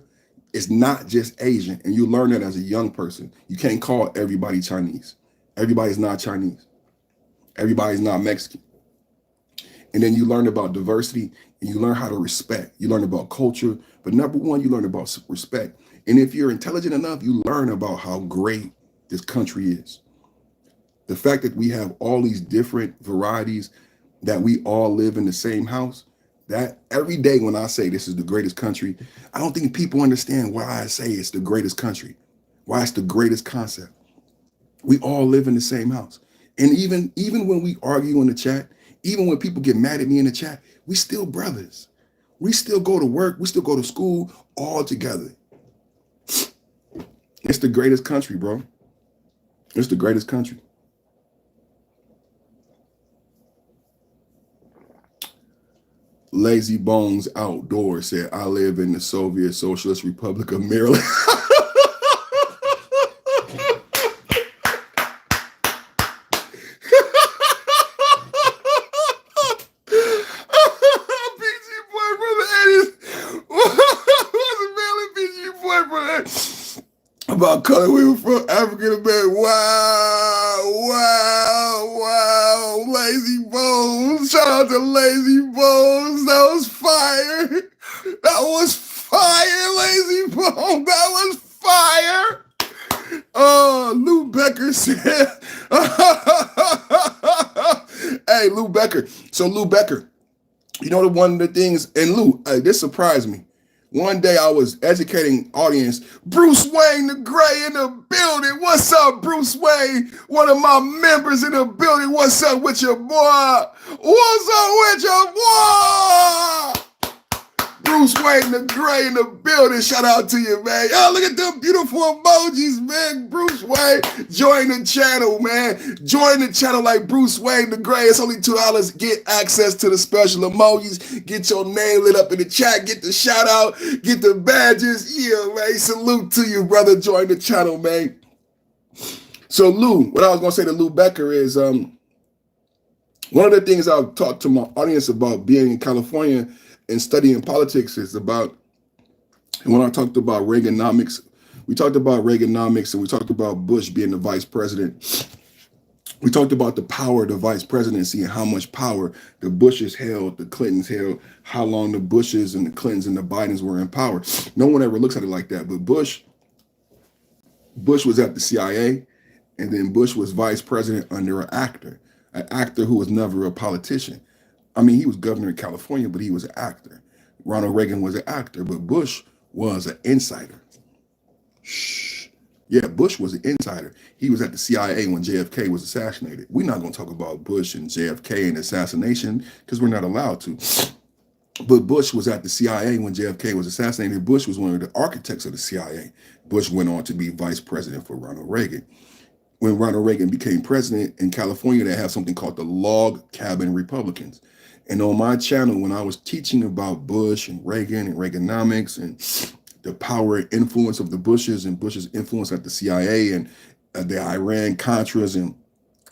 it's not just Asian, and you learn that as a young person. You can't call everybody Chinese. Everybody's not Chinese. Everybody's not Mexican. And then you learn about diversity, and you learn how to respect. You learn about culture, but number one, you learn about respect. And if you're intelligent enough, you learn about how great this country is. The fact that we have all these different varieties, that we all live in the same house, That every day when I say this is the greatest country, I don't think people understand why I say it's the greatest country, why it's the greatest concept. We all live in the same house. And even when we argue in the chat, even when people get mad at me in the chat, we still brothers. We still go to work, we still go to school all together. It's the greatest country, bro. It's the greatest country. Lazy Bones Outdoors said, I live in the Soviet Socialist Republic of Maryland. About color, we were from African American. Wow. Lazy Bones. Shout out to Lazy Bones. That was fire. Lazy Bones. That was fire. Lou Becker said, hey, Lou Becker. So Lou Becker, you know, one of the things, and Lou, this surprised me. One day I was educating audience. Bruce Wayne the Gray in the building. What's up, Bruce Wayne? One of my members in the building. What's up with your boy? What's up with your boy? Bruce Wayne the Gray in the building. Shout out to you, man. Yo, look at them beautiful emojis, man. Bruce Wayne, join the channel, man. Join the channel like Bruce Wayne the Gray. It's only $2. Get access to the special emojis. Get your name lit up in the chat. Get the shout out. Get the badges. Yeah, man. Salute to you, brother. Join the channel, man. So, Lou, what I was going to say to Lou Becker is one of the things I've talked to my audience about being in California and studying politics is about, when I talked about Reaganomics, we talked about Reaganomics and we talked about Bush being the vice president. We talked about the power of the vice presidency and how much power the Bushes held, the Clintons held, how long the Bushes and the Clintons and the Bidens were in power. No one ever looks at it like that, but Bush was at the CIA, and then Bush was vice president under an actor who was never a politician. I mean, he was governor of California, but he was an actor. Ronald Reagan was an actor, but Bush was an insider. Shh. Yeah, Bush was an insider. He was at the CIA when JFK was assassinated. We're not going to talk about Bush and JFK and assassination because we're not allowed to. But Bush was at the CIA when JFK was assassinated. Bush was one of the architects of the CIA. Bush went on to be vice president for Ronald Reagan. When Ronald Reagan became president in California, they have something called the Log Cabin Republicans. And on my channel, when I was teaching about Bush and Reagan and Reaganomics and the power and influence of the Bushes and Bush's influence at the CIA and the Iran Contras and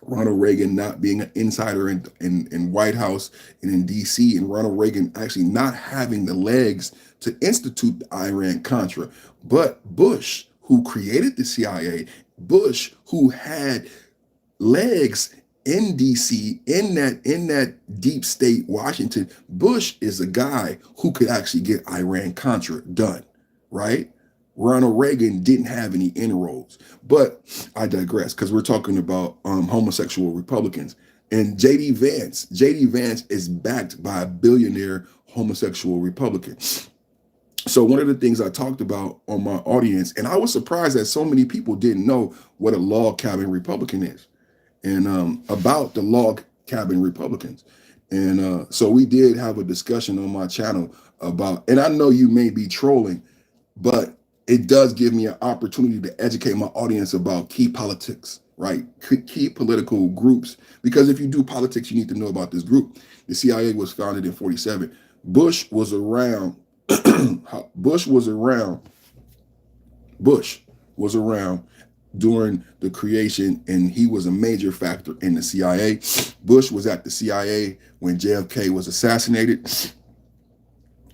Ronald Reagan not being an insider in White House and in DC, and Ronald Reagan actually not having the legs to institute the Iran Contra. But Bush, who created the CIA, Bush, who had legs in DC, in that deep state Washington, Bush is a guy who could actually get Iran Contra done, right? Ronald Reagan didn't have any inroads. But I digress, because we're talking about homosexual Republicans. And JD Vance is backed by a billionaire homosexual Republican. So one of the things I talked about on my audience, and I was surprised that so many people didn't know what a log cabin Republican is, and about the log cabin Republicans. And so we did have a discussion on my channel about, and I know you may be trolling, but it does give me an opportunity to educate my audience about key politics, right? Key political groups. Because if you do politics, you need to know about this group. The CIA was founded in 1947. Bush was around. Bush was around during the creation, and he was a major factor in the CIA. Bush was at the CIA when JFK was assassinated.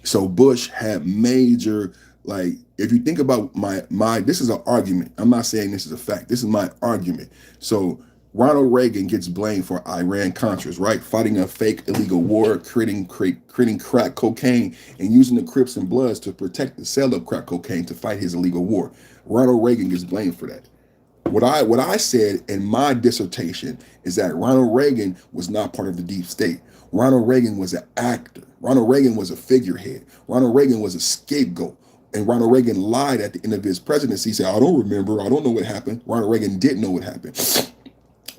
So Bush had major, like, if you think about my this is an argument. I'm not saying this is a fact. This is my argument. So Ronald Reagan gets blamed for Iran Contras, right? Fighting a fake illegal war, creating crack cocaine, and using the Crips and Bloods to protect the sale of crack cocaine to fight his illegal war. Ronald Reagan gets blamed for that. What I said in my dissertation is that Ronald Reagan was not part of the deep state. Ronald Reagan was an actor. Ronald Reagan was a figurehead. Ronald Reagan was a scapegoat. And Ronald Reagan lied at the end of his presidency. He said, I don't remember. I don't know what happened. Ronald Reagan didn't know what happened.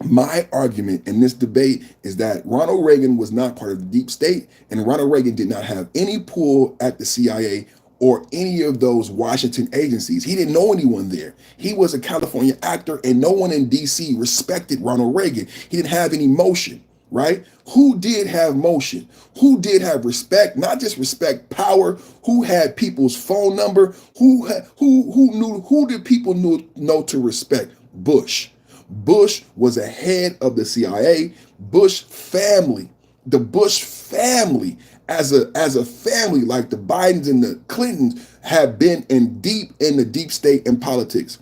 My argument in this debate is that Ronald Reagan was not part of the deep state, and Ronald Reagan did not have any pull at the CIA or any of those Washington agencies. He didn't know anyone there. He was a California actor, and no one in DC respected Ronald Reagan. He didn't have any motion, right? Who did have motion? Who did have respect? Not just respect, power. Who had people's phone number? Who did people know to respect? Bush. Bush was a head of the CIA. Bush family, the Bush family as a family, like the Bidens and the Clintons, have been deep in the deep state and politics.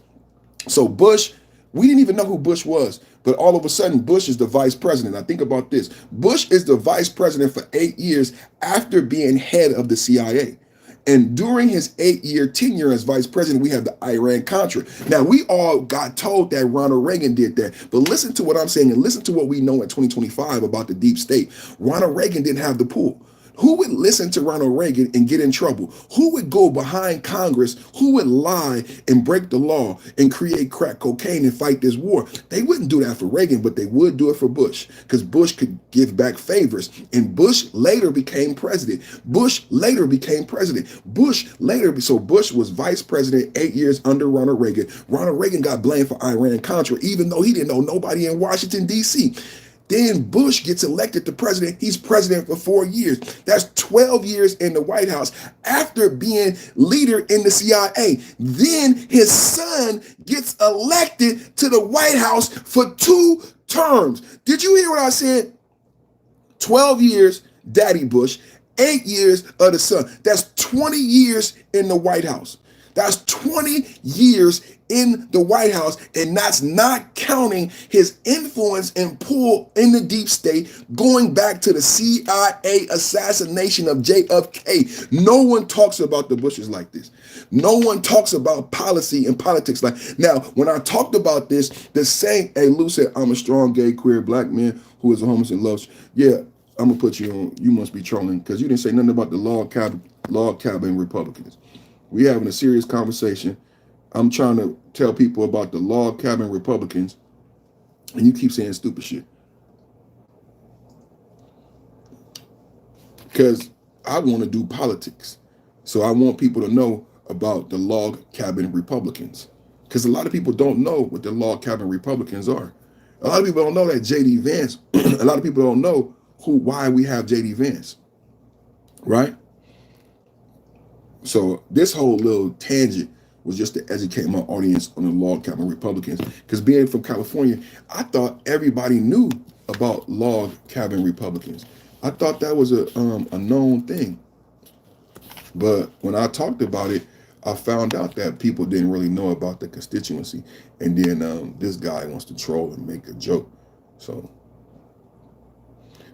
So Bush, we didn't even know who Bush was, but all of a sudden Bush is the vice president. Now think about this. Bush is the vice president for 8 years after being head of the CIA. And during his 8-year tenure as vice president, we have the Iran-Contra. Now, we all got told that Ronald Reagan did that. But listen to what I'm saying and listen to what we know in 2025 about the deep state. Ronald Reagan didn't have the pull. Who would listen to Ronald Reagan and get in trouble? Who would go behind Congress? Who would lie and break the law and create crack cocaine and fight this war? They wouldn't do that for Reagan, but they would do it for Bush, because Bush could give back favors. And Bush later became president. So Bush was vice president 8 years under Ronald Reagan. Ronald Reagan got blamed for Iran-Contra, even though he didn't know nobody in Washington, D.C. Then Bush gets elected to president. He's president for 4 years. That's 12 years in the White House after being leader in the CIA. Then his son gets elected to the White House for 2 terms. Did you hear what I said? 12 years, Daddy Bush, 8 years of the son. That's 20 years in the White House. That's 20 years in the White House, and that's not counting his influence and pull in the deep state, going back to the CIA assassination of JFK. No one talks about the Bushes like this. No one talks about policy and politics like. Now, when I talked about this, the same, hey, Lou said, I'm a strong, gay, queer, black man who is a homeless and loves. Yeah, I'm gonna put you on. You must be trolling because you didn't say nothing about the log cabin Republicans. We having a serious conversation. I'm trying to tell people about the log cabin Republicans, and you keep saying stupid shit. Because I want to do politics. So I want people to know about the log cabin Republicans. Because a lot of people don't know what the log cabin Republicans are. A lot of people don't know that J.D. Vance, a lot of people don't know why we have J.D. Vance, right? So this whole little tangent was just to educate my audience on the log cabin Republicans. Because being from California, I thought everybody knew about log cabin Republicans. I thought that was a known thing. But when I talked about it, I found out that people didn't really know about the constituency. And then this guy wants to troll and make a joke. So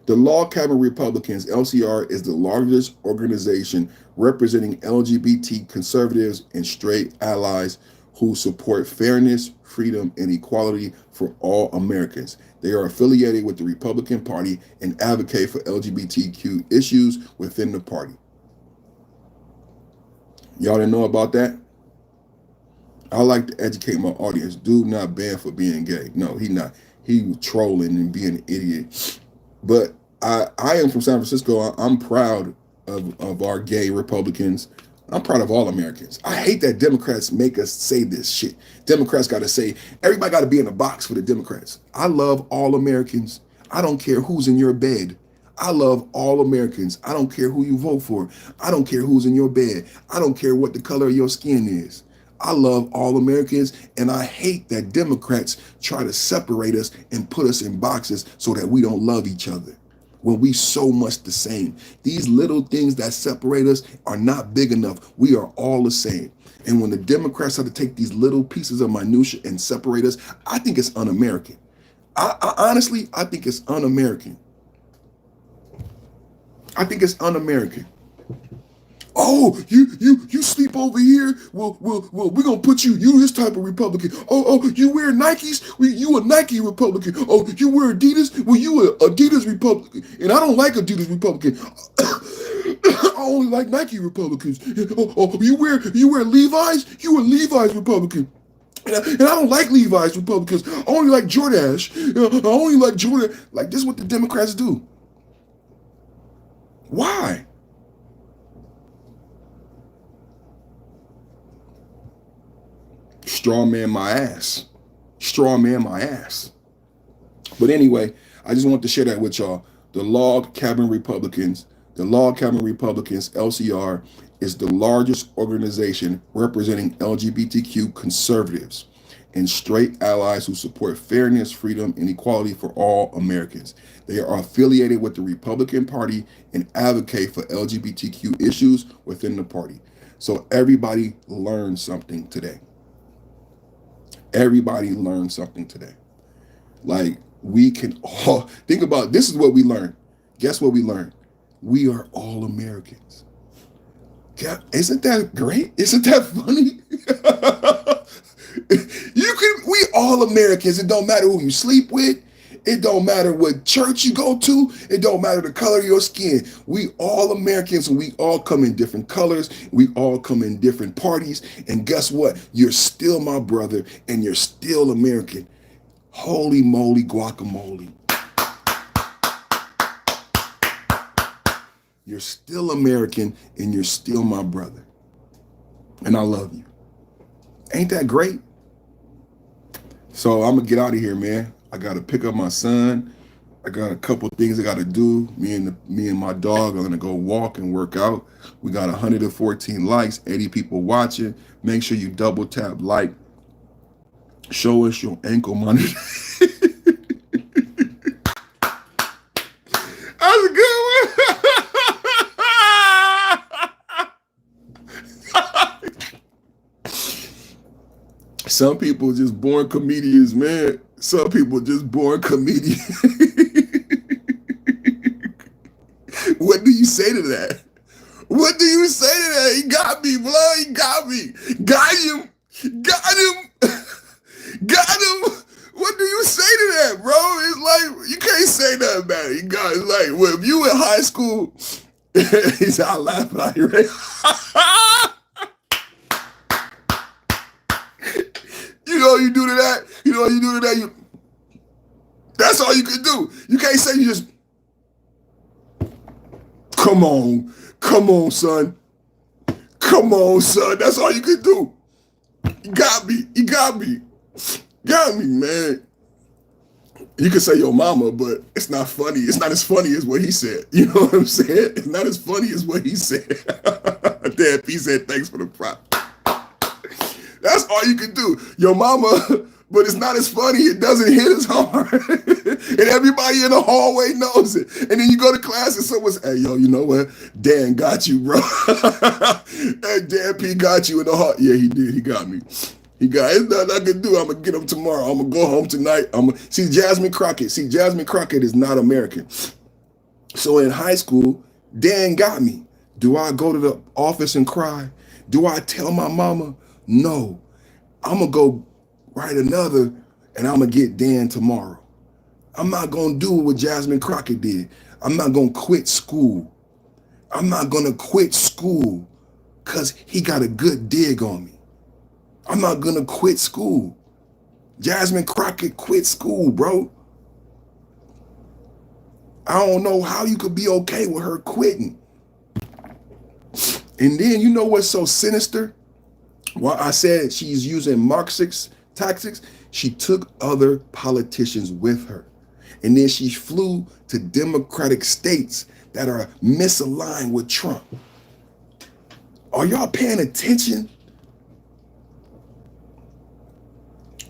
the Log Cabin Republicans, LCR, is the largest organization representing LGBT conservatives and straight allies who support fairness, freedom, and equality for all Americans. They are affiliated with the Republican Party and advocate for LGBTQ issues within the party. Y'all didn't know about that? I like to educate my audience. Dude not banned for being gay. No, he not. He was trolling and being an idiot. But I am from San Francisco. I'm proud of our gay Republicans. I'm proud of all Americans. I hate that Democrats make us say this shit. Democrats got to say, everybody got to be in a box for the Democrats. I love all Americans. I don't care who's in your bed. I love all Americans. I don't care who you vote for. I don't care who's in your bed. I don't care what the color of your skin is. I love all Americans, and I hate that Democrats try to separate us and put us in boxes so that we don't love each other when we so much the same. These little things that separate us are not big enough. We are all the same. And when the Democrats try to take these little pieces of minutia and separate us, I think it's un-American. I honestly think it's un-American. I think it's un-American. Oh, you sleep over here. Well, we're gonna put you this type of Republican. Oh, you wear Nikes? Well, you a Nike Republican. Oh, you wear Adidas? Well, you a Adidas Republican. And I don't like Adidas Republican. I only like Nike Republicans. Oh, you wear Levi's? You a Levi's Republican. And I don't like Levi's Republicans. I only like Jordache. I only like Jordan. Like, this is what the Democrats do. Why? Straw man my ass. Straw man my ass. But anyway, I just want to share that with y'all. The Log Cabin Republicans, LCR, is the largest organization representing LGBTQ conservatives and straight allies who support fairness, freedom, and equality for all Americans. They are affiliated with the Republican Party and advocate for LGBTQ issues within the party. So everybody learned something today. Everybody learned something today. Like, we can all think about this is what we learned. Guess what we learned? We are all Americans. Yeah, isn't that great? Isn't that funny? We all Americans. It don't matter who you sleep with. It don't matter what church you go to. It don't matter the color of your skin. We all Americans, and we all come in different colors. We all come in different parties. And guess what? You're still my brother, and you're still American. Holy moly guacamole. You're still American, and you're still my brother. And I love you. Ain't that great? So I'm going to get out of here, man. I got to pick up my son. I got a couple things I got to do. Me and my dog are going to go walk and work out. We got 114 likes, 80 people watching. Make sure you double tap like. Show us your ankle monitor. That's a good one. Some people just born comedians, man. Some people just born comedians. What do you say to that? What do you say to that? He got me, blood. He got me. Got him. Got him. Got him. What do you say to that, bro? It's like, you can't say nothing about it. It's like, well, if you in high school, he's out laughing like, right? You know what you do to that? You know what you do to that? That's all you can do. You can't say you just, come on, son. Come on, son. That's all you can do. You got me. You got me. Got me, man. You can say your mama, but it's not funny. It's not as funny as what he said. You know what I'm saying? It's not as funny as what he said. Dad P said, thanks for the prop. That's all you can do. Your mama, but it's not as funny. It doesn't hit as hard. And everybody in the hallway knows it. And then you go to class and someone says, hey, yo, you know what? Dan got you, bro. Hey, Dan P got you in the heart. Yeah, he did. He got me. It's nothing I can do. I'm going to get him tomorrow. I'm going to go home tonight. See, Jasmine Crockett. Jasmine Crockett is not American. So in high school, Dan got me. Do I go to the office and cry? Do I tell my mama? No. I'm going to go write another, and I'm going to get Dan tomorrow. I'm not going to do what Jasmine Crockett did. I'm not going to quit school. I'm not going to quit school because he got a good dig on me. I'm not going to quit school. Jasmine Crockett quit school, bro. I don't know how you could be okay with her quitting. And then you know what's so sinister? Well, I said she's using Marxist tactics. She took other politicians with her. And then she flew to Democratic states that are misaligned with Trump. Are y'all paying attention?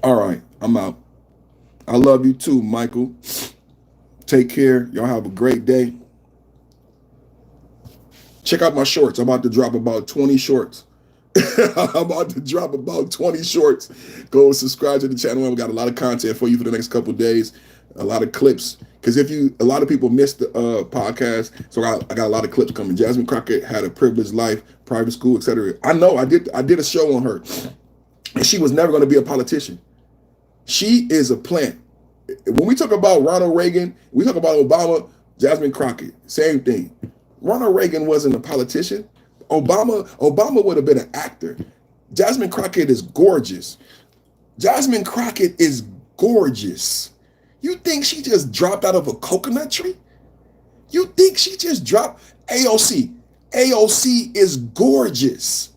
All right, I'm out. I love you too, Michael. Take care. Y'all have a great day. Check out my shorts. I'm about to drop about 20 shorts. I'm about to drop about 20 shorts. Go subscribe to the channel. We've got a lot of content for you for the next couple of days. A lot of clips. Because a lot of people missed the podcast, so I got a lot of clips coming. Jasmine Crockett had a privileged life, private school, etc. I know. I did a show on her, and she was never going to be a politician. She is a plant. When we talk about Ronald Reagan, we talk about Obama, Jasmine Crockett, same thing. Ronald Reagan wasn't a politician. Obama would have been an actor. Jasmine Crockett is gorgeous. Jasmine Crockett is gorgeous. You think she just dropped out of a coconut tree? You think she just dropped? AOC. AOC is gorgeous.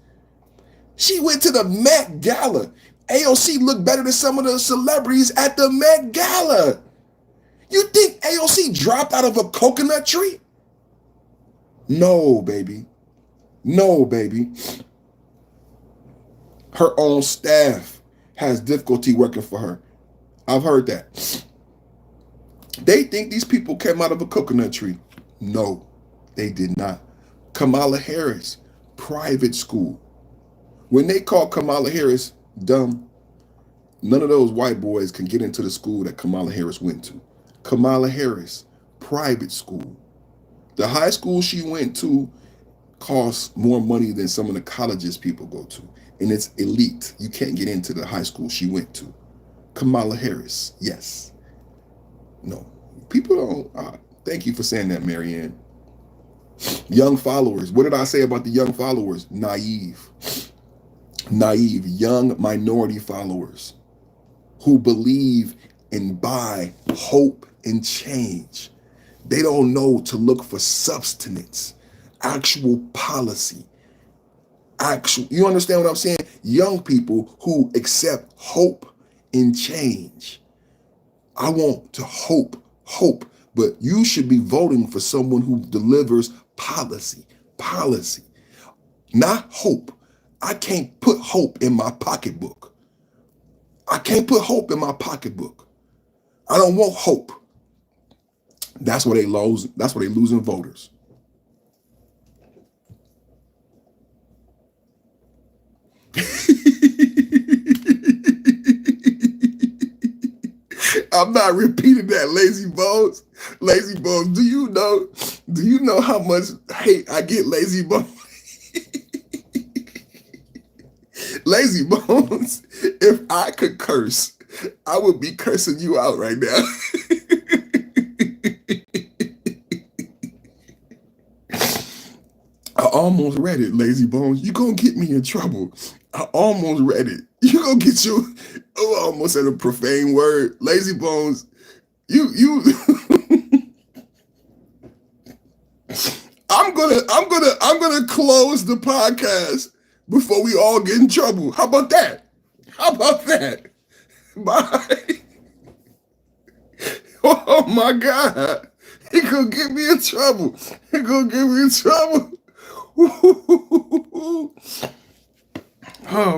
She went to the Met Gala. AOC looked better than some of the celebrities at the Met Gala. You think AOC dropped out of a coconut tree? No, baby. No, baby. Her own staff has difficulty working for her. I've heard that. They think these people came out of a coconut tree. No, they did not. Kamala Harris, private school. When they call Kamala Harris dumb, none of those white boys can get into the school that Kamala Harris went to. Kamala Harris, private school. The high school she went to costs more money than some of the colleges people go to. And it's elite. You can't get into the high school she went to. Kamala Harris, yes. No, people don't. Thank you for saying that, Marianne. Young followers. What did I say about the young followers? Naive. Naive, young minority followers who believe and buy hope and change. They don't know to look for substance, actual policy. You understand what I'm saying? Young people who accept hope and change. I want to hope, but you should be voting for someone who delivers policy, not hope. I can't put hope in my pocketbook. I can't put hope in my pocketbook. I don't want hope. That's where they lose. That's where they losing voters. I'm not repeating that, Lazy Bones. Lazy Bones, do you know how much hate I get, Lazy Bones? Lazy Bones, if I could curse, I would be cursing you out right now. I almost read it, Lazy Bones. You gonna get me in trouble. I almost read it. You gonna get you. Oh, I almost said a profane word. Lazy Bones, you I'm gonna close the podcast before we all get in trouble. How about that? Bye. Oh my God. He gonna get me in trouble. Oh